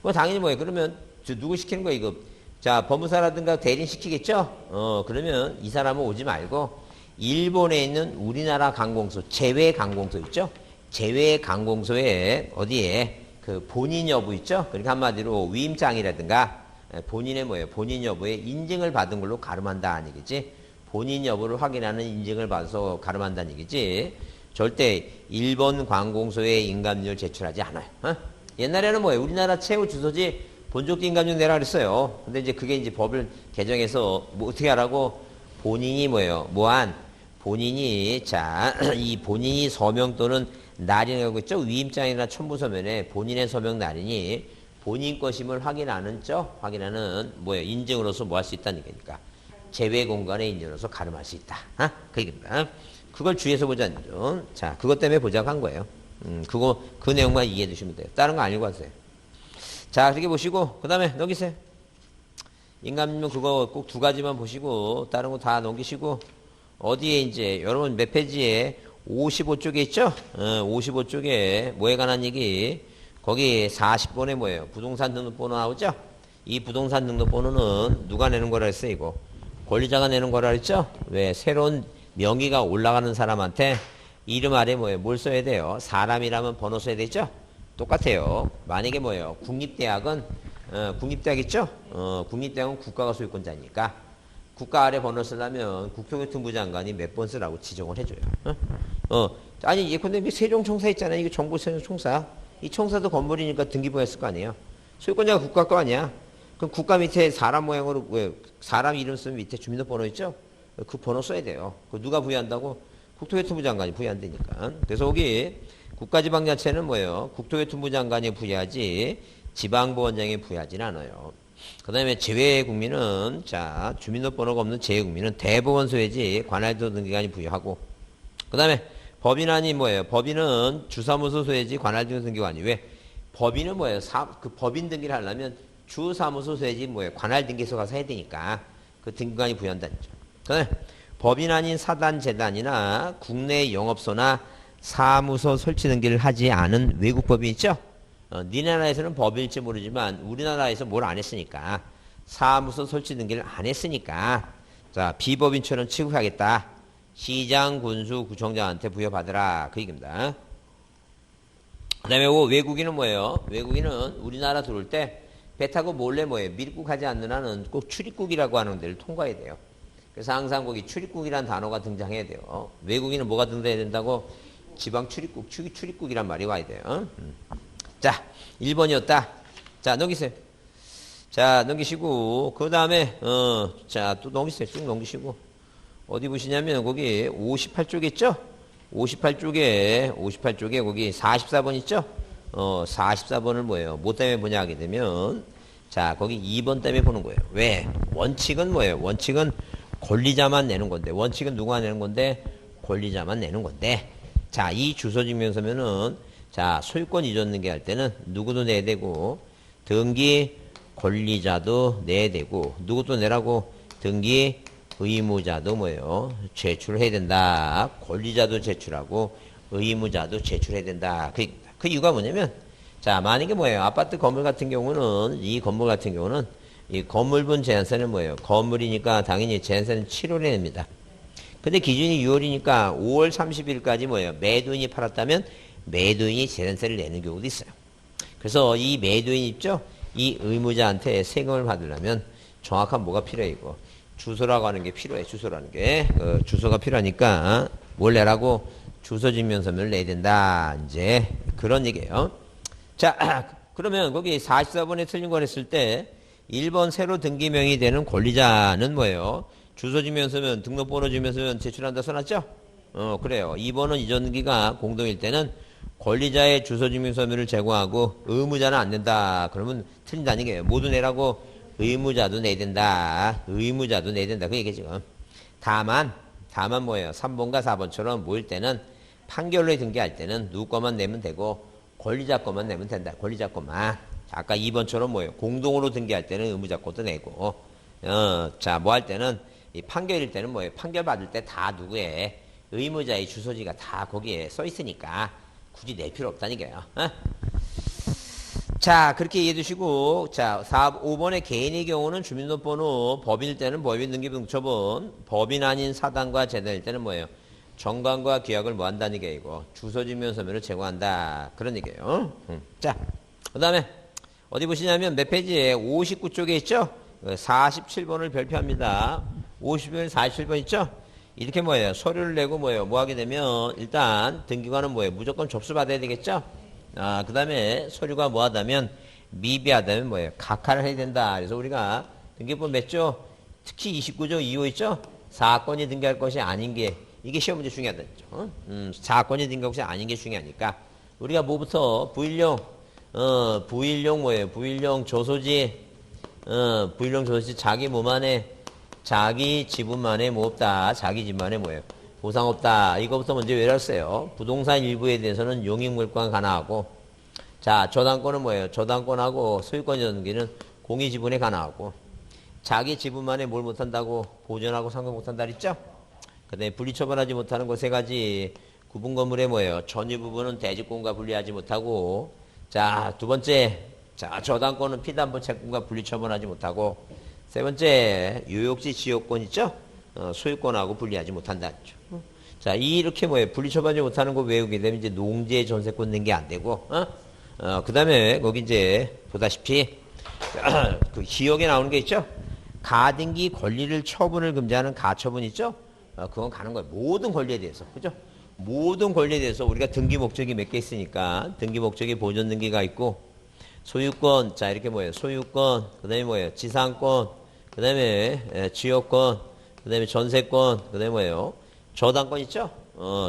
뭐 당연히 뭐예요? 그러면 누구 시키는 거예요 이거? 자 법무사라든가 대리인 시키겠죠? 그러면 이 사람은 오지 말고 일본에 있는 우리나라 관공서 제외 관공서 있죠? 제외 관공서에 어디에 그 본인 여부 있죠? 그러니까 한마디로 위임장이라든가 본인의 뭐예요? 본인 여부에 인증을 받은 걸로 가름한다는 얘기지. 본인 여부를 확인하는 인증을 받아서 가름한다는 얘기지. 절대 일본 관공서에 인감료를 제출하지 않아요. 옛날에는 뭐예요? 우리나라 최후 주소지 본족도 인감료 내라 그랬어요. 근데 이제 그게 이제 법을 개정해서 뭐 어떻게 하라고 본인이 뭐예요? 본인이 자 이 본인이 서명 또는 날인하고 있죠? 위임장이나 첨부서면에 본인의 서명 날인이 본인 것임을 확인하는 뭐예요? 인증으로서 뭐 할 수 있다는 얘기니까. 제외 공간의 인증으로서 가름할 수 있다. 그 얘기입니다. 그걸 주의해서 보자는 점. 자, 그것 때문에 보자고 한 거예요. 그 내용만 이해해 주시면 돼요. 다른 거 안 읽어주세요. 자, 그렇게 보시고, 그 다음에 넘기세요. 인감료 그거 꼭 두 가지만 보시고, 다른 거 다 넘기시고, 어디에 이제, 여러분 몇 페이지에 55쪽에 있죠? 55쪽에 뭐에 관한 얘기? 거기 40번에 뭐예요? 부동산 등록번호 나오죠? 이 부동산 등록번호는 누가 내는 거라 했어요, 이거? 권리자가 내는 거라 했죠? 왜? 새로운 명의가 올라가는 사람한테 이름 아래 뭐예요? 뭘 써야 돼요? 사람이라면 번호 써야 되죠? 똑같아요. 만약에 뭐예요? 국립대학은, 국립대학 있죠? 국립대학은 국가가 소유권자니까 국가 아래 번호 쓰려면 국토교통부 장관이 몇 번 쓰라고 지정을 해줘요. 아니, 예컨대 세종청사 있잖아요. 이거 정부세종청사. 이 청사도 건물이니까 등기부였을 거 아니에요. 소유권자가 국가 거 아니야. 그럼 국가 밑에 사람 모양으로, 왜, 사람 이름 쓰면 밑에 주민등록번호 있죠? 그 번호 써야 돼요. 그 누가 부여한다고? 국토교통부 장관이 부여한다니까. 그래서 여기 국가지방자치는 뭐예요? 국토교통부 장관이 부여하지 지방보원장이 부여하진 않아요. 그 다음에 제외국민은, 자, 주민등록번호가 없는 제외국민은 대법원 소유지 관할도 등기관이 부여하고, 그 다음에 법인안이 뭐예요? 법인은 주사무소 소유지 관할도 등기관이. 왜? 법인은 뭐예요? 그 법인 등기를 하려면 주사무소 소유지 뭐예요? 관할등기소 가서 해야 되니까 그 등기관이 부여한다는 거죠. 그 다음에 법인 아닌 사단, 재단이나 국내 영업소나 사무소 설치 등기를 하지 않은 외국법인 있죠? 니네 나라에서는 법일지 모르지만 우리나라에서 뭘 안 했으니까 사무소 설치 등기를 안 했으니까 자 비법인처럼 취급하겠다. 시장, 군수, 구청장한테 부여받으라 그 얘기입니다. 그 다음에 외국인은 뭐예요? 외국인은 우리나라 들어올 때 배 타고 몰래 뭐예요? 미입국 하지 않는 한은 꼭 출입국이라고 하는 데를 통과해야 돼요. 그래서 항상 거기 출입국이라는 단어가 등장해야 돼요. 외국인은 뭐가 등장해야 된다고? 지방 출입국, 출입국이란 말이 와야 돼요. 자, 1번이었다. 자, 넘기세요. 자, 넘기시고, 그 다음에, 자, 또 넘기세요. 쭉 넘기시고. 어디 보시냐면, 거기 58쪽에 있죠? 58쪽에 거기 44번 있죠? 44번을 뭐예요? 뭐 때문에 보냐 하게 되면, 자, 거기 2번 때문에 보는 거예요. 왜? 원칙은 뭐예요? 원칙은 권리자만 내는 건데, 원칙은 누가 내는 건데? 권리자만 내는 건데, 자, 이 주소증명서면은, 자, 소유권 이전 등기할 때는 누구도 내야 되고, 등기 권리자도 내야 되고, 누구도 내라고? 등기 의무자도 뭐예요? 제출해야 된다. 권리자도 제출하고, 의무자도 제출해야 된다. 그 이유가 뭐냐면, 자, 만약에 뭐예요? 아파트 건물 같은 경우는, 이 건물 같은 경우는, 이 건물분 제한세는 뭐예요? 건물이니까 당연히 제한세는 7월에 냅니다. 근데 기준이 6월이니까 5월 30일까지 뭐예요? 매도인이 팔았다면 매도인이 제한세를 내는 경우도 있어요. 그래서 이 매도인 있죠? 이 의무자한테 세금을 받으려면 정확한 뭐가 필요해요? 주소라고 하는 게 필요해. 주소라는 게. 주소가 필요하니까 뭘 내라고? 주소증명서면을 내야 된다. 이제 그런 얘기예요. 자, 그러면 거기 44번에 틀린 걸 했을 때 1번 새로 등기명의 되는 권리자는 뭐예요? 주소증명서면 등록번호 증명서면 제출한다 써놨죠? 그래요. 2번은 이전 등기가 공동일 때는 권리자의 주소증명서면을 제공하고 의무자는 안 낸다. 그러면 틀린다는 얘기예요. 모두 내라고 의무자도 내야 된다. 의무자도 내야 된다. 그 얘기 지금. 다만 뭐예요? 3번과 4번처럼 모일 때는 판결로 등기할 때는 누구 거만 내면 되고 권리자 거만 내면 된다. 권리자 거만. 아까 2번처럼 뭐예요? 공동으로 등기할 때는 의무자 것도 내고 자, 뭐 할 때는 이 판결일 때는 뭐예요? 판결 받을 때 다 누구의 의무자의 주소지가 다 거기에 써 있으니까 굳이 낼 필요 없다는 얘기예요. 자, 그렇게 이해해 두시고, 자, 5번의 개인의 경우는 주민등록번호, 법인일 때는 법인등기부등초본, 법인 아닌 사단과 재단일 때는 뭐예요? 정관과 규약을 뭐 한다는 얘기고, 주소증명서면을 제공한다. 그런 얘기예요. 자, 그 다음에, 어디 보시냐면 몇 페이지에 59쪽에 있죠? 47번을 별표합니다. 50번, 47번 있죠? 이렇게 뭐예요? 서류를 내고 뭐예요? 뭐 하게 되면, 일단, 등기관은 뭐예요? 무조건 접수받아야 되겠죠? 그 다음에 서류가 뭐 하다면, 미비하다면 뭐예요? 각하를 해야 된다. 그래서 우리가 등기법 맺죠? 특히 29조 2호 있죠? 사건이 등기할 것이 아닌 게, 이게 시험 문제 중요하다. 사건이 등기할 것이 아닌 게 중요하니까, 우리가 뭐부터, 부일용 뭐예요? 부일용 조소지, 부일용 조소지 자기 몸 안에, 자기 지분만에 뭐 없다. 자기 집만에 뭐예요? 보상 없다. 이거부터 먼저 외웠어요. 부동산 일부에 대해서는 용익물권 가능하고, 자, 저당권은 뭐예요? 저당권하고 소유권 전기는 공유지분에 가능하고, 자기 지분만에 뭘 못한다고? 보존하고 상환 못한다 그랬죠? 그 다음에 분리처분하지 못하는 거 세 가지. 구분 건물에 뭐예요? 전유 부분은 대지권과 분리하지 못하고, 자, 두 번째, 자, 저당권은 피담보 채권과 분리처분하지 못하고, 세 번째, 유역지 지역권 있죠? 소유권하고 분리하지 못한다 했죠. 자, 이렇게 뭐예요? 분리처분하지 못하는 거 외우게 되면 이제 농지의 전세권 낸 게 안 되고, 그 다음에 거기 이제 보다시피, 그 기억에 나오는 게 있죠? 가등기 권리를 처분을 금지하는 가처분 있죠? 그건 가는 거예요. 모든 권리에 대해서. 그죠? 모든 권리에 대해서 우리가 등기 목적이 몇 개 있으니까, 등기 목적이 보존 등기가 있고, 소유권, 자, 이렇게 뭐예요? 소유권, 그 다음에 뭐예요? 지상권, 그 다음에 지역권, 그 다음에 전세권, 그 다음에 뭐예요? 저당권 있죠?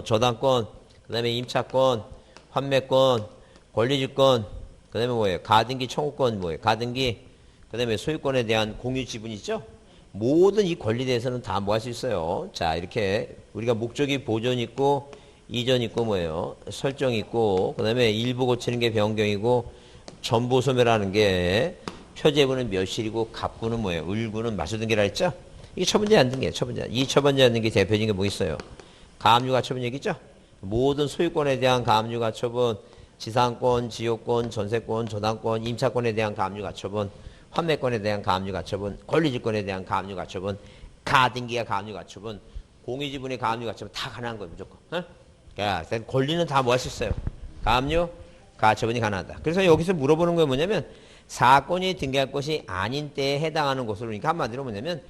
저당권, 그 다음에 임차권, 환매권, 권리주권, 그 다음에 뭐예요? 가등기 청구권, 뭐예요? 가등기, 그 다음에 소유권에 대한 공유 지분 있죠? 모든 이 권리에 대해서는 다 뭐 할 수 있어요? 자, 이렇게 우리가 목적이 보존 있고, 이전 있고, 뭐예요? 설정 있고, 그 다음에 일부 고치는 게 변경이고, 전부 소멸하는 게 표제부는 멸실이고, 갑구는 뭐예요? 을구는 마수등기라 했죠? 이게 처분제 안 등기예요. 처분제. 이 처분제 안 등기 대표적인 게 뭐 있어요? 가압류 가처분 얘기죠? 모든 소유권에 대한 가압류 가처분, 지상권, 지요권, 전세권, 저당권, 임차권에 대한 가압류 가처분, 환매권에 대한 가압류 가처분, 권리지권에 대한 가압류 가처분, 가등기가 가압류 가처분, 공유지분의 가압류 가처분 다 가능한 거예요, 무조건. 어? 야, 권리는 다 뭐 할 수 있어요? 가압류 가처분이 가능하다. 그래서 여기서 물어보는 게 뭐냐면 사건이 등기할 것이 아닌 때에 해당하는 것으로, 그러니까 한마디로 뭐냐면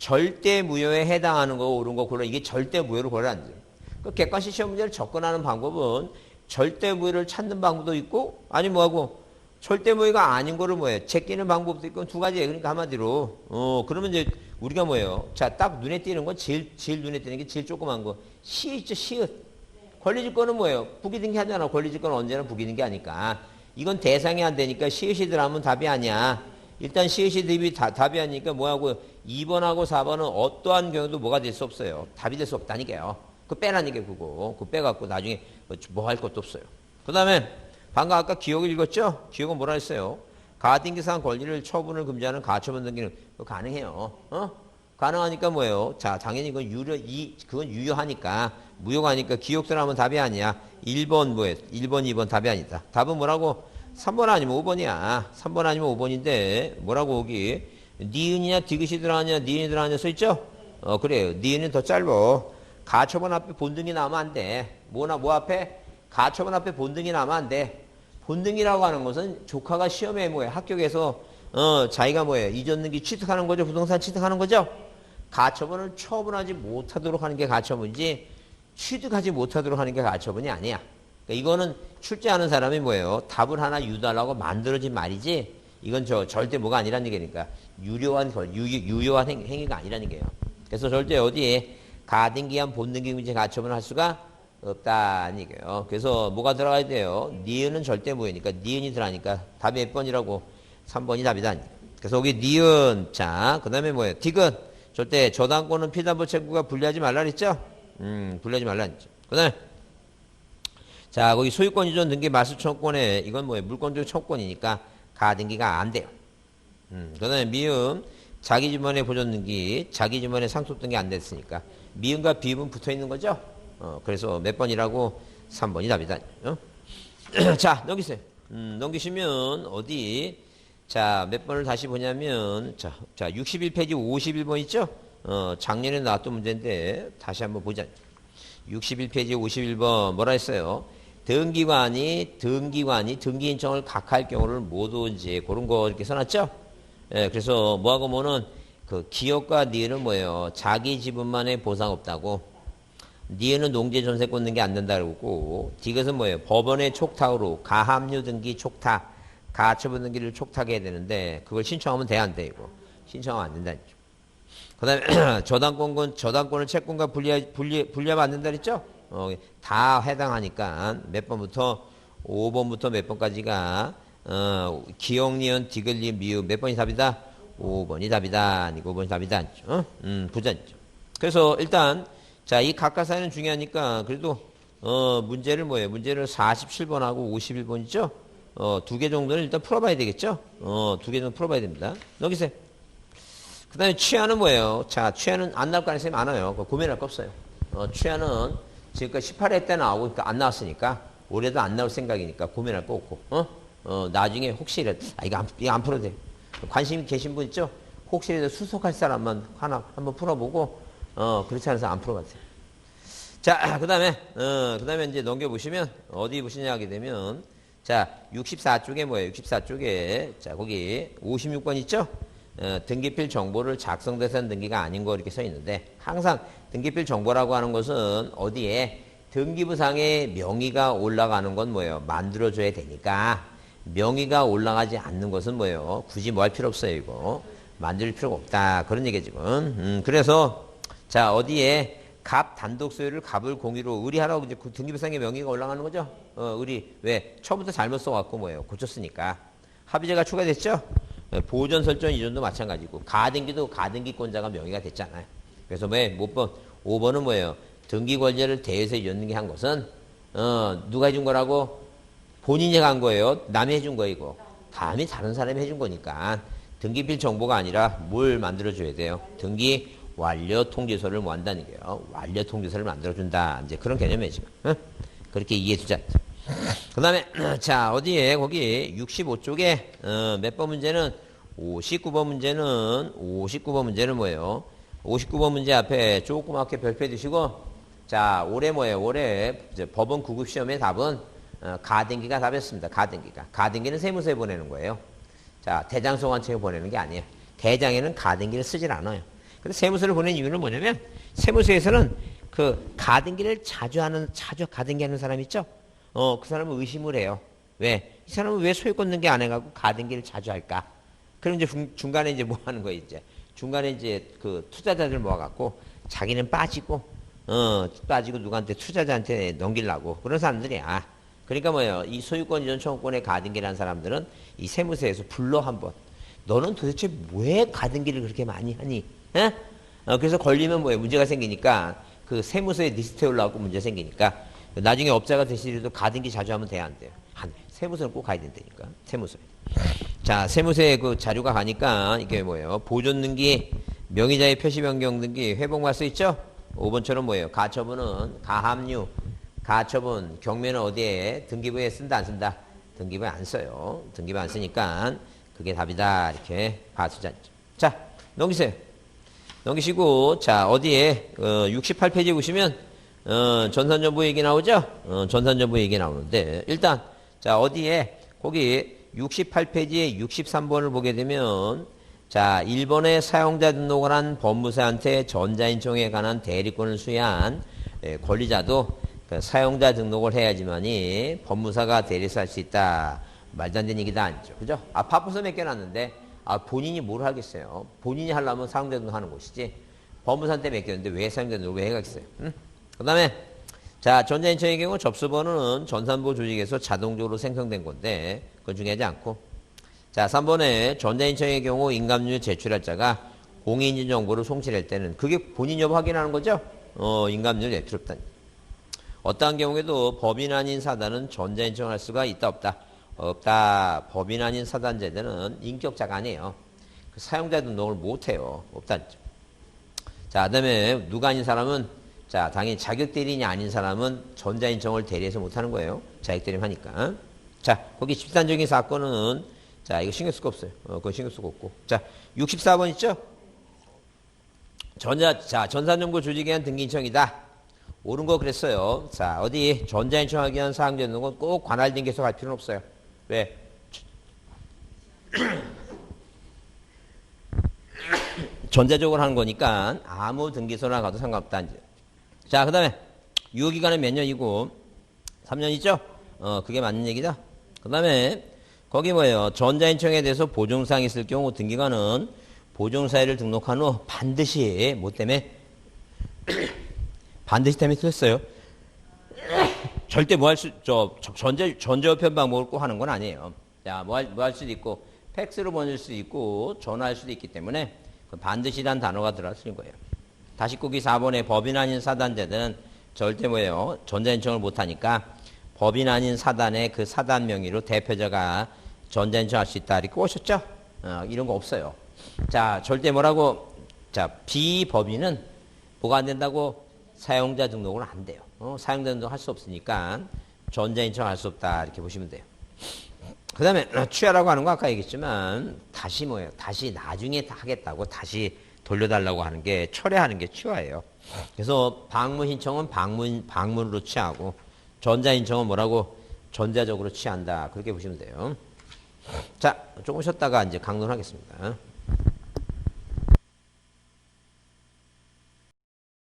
절대 무효에 해당하는 거 옳은 거 골라. 이게 절대 무효를 골라야 안 돼요. 그 객관식 시험 문제를 접근하는 방법은 절대 무효를 찾는 방법도 있고, 아니 뭐하고 절대 무효가 아닌 거를 뭐예요? 제끼는 방법도 있고 두 가지예요. 그러니까 한마디로 그러면 이제 우리가 뭐예요? 자, 딱 눈에 띄는 건 제일 눈에 띄는 게 제일 조그만 거 시읒 있죠, 시읒. 권리지권은 뭐예요? 부기등기 하잖아. 권리지권은 언제나 부기등기 하니까. 이건 대상이 안 되니까 시읒이 들어가면 답이 아니야. 일단 시읒이 답이 아니니까 뭐하고 2번하고 4번은 어떠한 경우도 뭐가 될 수 없어요. 답이 될 수 없다니까요. 그 빼라는 게 그거. 그거 빼갖고 나중에 뭐 할 것도 없어요. 그 다음에 방금 아까 기억을 읽었죠? 기억은 뭐라 했어요? 가등기상 권리를 처분을 금지하는 가처분 등기는 가능해요. 가능하니까 뭐예요? 자, 당연히 그건 유효하니까, 무효가 아니까 기억들하면 답이 아니야. 1번 뭐예요? 1번, 2번 답이 아니다. 답은 뭐라고? 3번 아니면 5번이야. 3번 아니면 5번인데, 뭐라고 여기? 니은이냐, 디귿이 들어가냐, 니은이 들어가냐 써있죠? 그래요. 니은은 더 짧어. 가처분 앞에 본등이 나오면 안 돼. 뭐 앞에? 가처분 앞에 본등이 나오면 안 돼. 본등이라고 하는 것은 조카가 시험에 뭐예요? 합격해서 자기가 뭐예요? 이전 등기 취득하는 거죠? 부동산 취득하는 거죠? 가처분을 처분하지 못하도록 하는 게 가처분이지 취득하지 못하도록 하는 게 가처분이 아니야. 그러니까 이거는 출제하는 사람이 뭐예요? 답을 하나 유도하려고 만들어진 말이지 이건 절대 뭐가 아니라는 얘기니까 유효한 행위가 아니라는 얘기예요. 그래서 절대 어디에 가등기한 본등기 문제 가처분을 할 수가 없다는 얘기예요. 그래서 뭐가 들어가야 돼요? 니은은 절대 무효니까 니은이 들어가니까 답이 몇 번이라고? 3번이 답이다. 그래서 여기 니은, 자, 그 다음에 뭐예요? 디귿. 절대 저당권은 피담보 채권과 분리하지 말라 그랬죠? 분리하지 말라 그랬죠. 그 다음에 자, 거기 소유권 이전 등기 말소청권에 이건 뭐예요? 물권적 청권이니까 가등기가 안 돼요. 그 다음에 미음, 자기 지번에 보존 등기, 자기 지번에 상속 등기 안 됐으니까 미음과 비음은 붙어 있는 거죠? 그래서 몇 번이라고? 3번이 답이다. 자, 넘기세요. 넘기시면 어디? 자, 몇 번을 다시 보냐면 자 61페이지 51번 있죠? 작년에 나왔던 문제인데 다시 한번 보자. 61페이지 51번 뭐라 했어요? 등기관이 등기 인청을 각할 경우를 모두 이제 그런 거 이렇게 써놨죠? 예, 그래서 뭐하고 뭐는 그 기업과 니은은 뭐예요? 자기 지분만의 보상 없다고. 니은은 농지 전세권 등기 안 된다 그러고, 디귿은 뭐예요? 법원의 촉탁으로 가압류 등기 촉탁, 가처분 등기를 촉탁해야 되는데 그걸 신청하면 돼, 안 돼? 이거 신청하면 안 된다. 그 다음에 저당권을 채권과 분리하면 안 된다 그랬죠? 다 해당하니까 몇 번부터 5번부터 몇 번까지가 기억, 니은, 디귿, 리은, 미음 몇 번이 답이다? 5번이 답이다. 5번이 답이다. 부자죠. 그래서 일단 자, 이 각각 사연은 중요하니까 그래도 문제를 뭐예요? 문제를 47번하고 51번이죠? 두 개 정도는 일단 풀어봐야 되겠죠? 두 개 정도 풀어봐야 됩니다. 넘기세요. 그 다음에 취하는 뭐예요? 자, 취하는 안 나올 가능성이 많아요. 고민할 거 없어요. 취하는 지금까지 18회 때 나오고 그러니까 안 나왔으니까 올해도 안 나올 생각이니까 고민할 거 없고, 나중에 혹시라도, 이거 안 풀어도 돼. 관심 계신 분 있죠? 혹시라도 수속할 사람만 하나 한번 풀어보고, 그렇지 않아서 안 풀어봤어요. 자, 그 다음에 이제 넘겨보시면, 어디 보시냐 하게 되면, 자, 64쪽에 뭐예요? 64쪽에, 자, 거기 56번 있죠? 등기필 정보를 작성대상 등기가 아닌 거 이렇게 써 있는데, 항상 등기필 정보라고 하는 것은 어디에 등기부상에 명의가 올라가는 건 뭐예요? 만들어줘야 되니까, 명의가 올라가지 않는 것은 뭐예요? 굳이 뭐 할 필요 없어요, 이거. 만들 필요가 없다. 그런 얘기죠, 지금. 그래서, 자, 어디에 갑 단독 소유를 갑을 공유로 의리하라고 이제 등기부상에 명의가 올라가는 거죠? 의리. 왜? 처음부터 잘못 써갖고 뭐예요? 고쳤으니까. 합의제가 추가됐죠? 보존 설정 이전도 마찬가지고. 가등기도 가등기권자가 명의가 됐잖아요. 그래서 왜? 5번은 뭐예요? 등기 권리를 대여해서 이전등기 한 것은, 누가 해준 거라고? 본인이 한 거예요? 남이 해준 거 이거. 다른 사람이 해준 거니까. 등기필 정보가 아니라 뭘 만들어줘야 돼요? 등기 완료 통지서를 뭐 한다는 거예요. 완료 통지서를 만들어준다. 이제 그런 개념이에요, 지금. 그렇게 이해해 주자. 그 다음에, 자, 어디에, 거기 65쪽에, 몇 번 문제는 59번 문제는 뭐예요? 59번 문제 앞에 조그맣게 별표 두시고, 자, 올해 뭐예요? 올해 이제 법원 9급 시험의 답은 가등기가 답이었습니다. 가등기가. 가등기는 세무서에 보내는 거예요. 자, 대장소관청에 보내는 게 아니에요. 대장에는 가등기를 쓰질 않아요. 근데 세무서를 보내는 이유는 뭐냐면, 세무서에서는 그 가등기를 자주 가등기 하는 사람 있죠? 그 사람은 의심을 해요. 왜? 이 사람은 왜 소유권 등기 안 해가고 가등기를 자주 할까? 그럼 이제 중간에 이제 뭐 하는 거예요, 이제. 중간에 이제 그 투자자들 모아갖고 자기는 빠지고 누구한테 투자자한테 넘기려고 그런 사람들이야. 그러니까 뭐예요? 이 소유권 이전 청구권의 가등기라는 사람들은 이 세무서에서 불러 한번. 너는 도대체 왜 가등기를 그렇게 많이 하니? 에? 그래서 걸리면 뭐예요? 문제가 생기니까 그 세무서에 리스트에 올라오고 문제 생기니까 나중에 업자가 되시더라도 가등기 자주 하면 돼야 안 돼요? 안 돼. 세무서는 꼭 가야 된다니까. 세무서에. 자, 세무서에 그 자료가 가니까 이게 뭐예요? 보존 등기, 명의자의 표시 변경 등기, 회복할 수 있죠? 5번처럼 뭐예요? 가처분은 가압류, 가처분, 경매는 어디에? 등기부에 쓴다, 안 쓴다? 등기부에 안 써요. 등기부 안 쓰니까 그게 답이다. 이렇게 봐주자. 자, 넘기세요. 넘기시고, 자, 어디에? 68페이지 보시면, 전산정보 얘기 나오죠? 전산정보 얘기 나오는데, 일단, 자, 어디에? 거기 68페이지에 63번을 보게 되면, 자, 1번에 사용자 등록을 한 법무사한테 전자인청에 관한 대리권을 수여한 권리자도 그 사용자 등록을 해야지만이 법무사가 대리사 할 수 있다. 말도 안 되는 얘기다. 아니죠. 그죠? 파부서 맡겨놨는데, 본인이 뭘 하겠어요? 본인이 하려면 사용자 등록하는 곳이지. 법무사한테 맡겼는데 왜 사용자 등록을 왜 해가겠어요? 응? 그 다음에, 자, 전자인청의 경우 접수번호는 전산부 조직에서 자동적으로 생성된 건데, 그건 중요하지 않고. 자, 3번에 전자인청의 경우 인감률 제출할 자가 공인인증 정보를 송출할 때는 그게 본인 여부 확인하는 거죠? 인감률 내 필요 없다. 어떠한 경우에도 법인 아닌 사단은 전자인청을 할 수가 있다, 없다? 없다. 법인 아닌 사단제들은 인격자가 아니에요. 그 사용자 등록을 못해요. 없다. 자, 그 다음에 누가 아닌 사람은, 자, 당연히 자격대리인이 아닌 사람은 전자인청을 대리해서 못하는 거예요. 자격대리인 하니까. 자, 거기 집단적인 사건은, 자, 이거 신경 쓸 거 없어요. 그건 신경 쓸 거 없고. 자, 64번 있죠? 전산정보 조직에 의한 등기인청이다. 옳은 거 그랬어요. 자, 어디 전자인청하기 위한 사항자 등록은 꼭 관할 등기소 갈 필요는 없어요. 왜? 전자적으로 하는 거니까 아무 등기소나 가도 상관없다. 자, 그 다음에 유효기간은 몇 년이고 3년이죠? 그게 맞는 얘기다. 그 다음에 거기 뭐예요? 전자인청에 대해서 보증사항이 있을 경우 등기관은 보증사유를 등록한 후 반드시 뭐 때문에? 반드시 때문에 틀렸어요. 절대 뭐 할 수, 전자우편 방법을 꼭 하는 건 아니에요. 자, 뭐 할 수도 있고, 팩스로 보낼 수도 있고, 전화할 수도 있기 때문에 반드시란 단어가 들어갈 거예요. 다시 거기 4번에 법인 아닌 사단제들은 절대 뭐예요? 전자인청을 못하니까 법인 아닌 사단의 그 사단 명의로 대표자가 전자인청할 수 있다. 이렇게 오셨죠? 이런 거 없어요. 자, 절대 뭐라고? 자, 비법인은 뭐가 안 된다고? 사용자 등록은 안 돼요. 사용자 등록 할 수 없으니까 전자인청 할 수 없다. 이렇게 보시면 돼요. 그 다음에 취하라고 하는 거 아까 얘기했지만 다시 뭐예요? 다시 나중에 하겠다고 다시 돌려달라고 하는 게 철회하는 게 취하예요. 그래서 방문 신청은 방문으로 취하고 전자인청은 뭐라고? 전자적으로 취한다. 그렇게 보시면 돼요. 자, 조금 쉬었다가 이제 강론하겠습니다.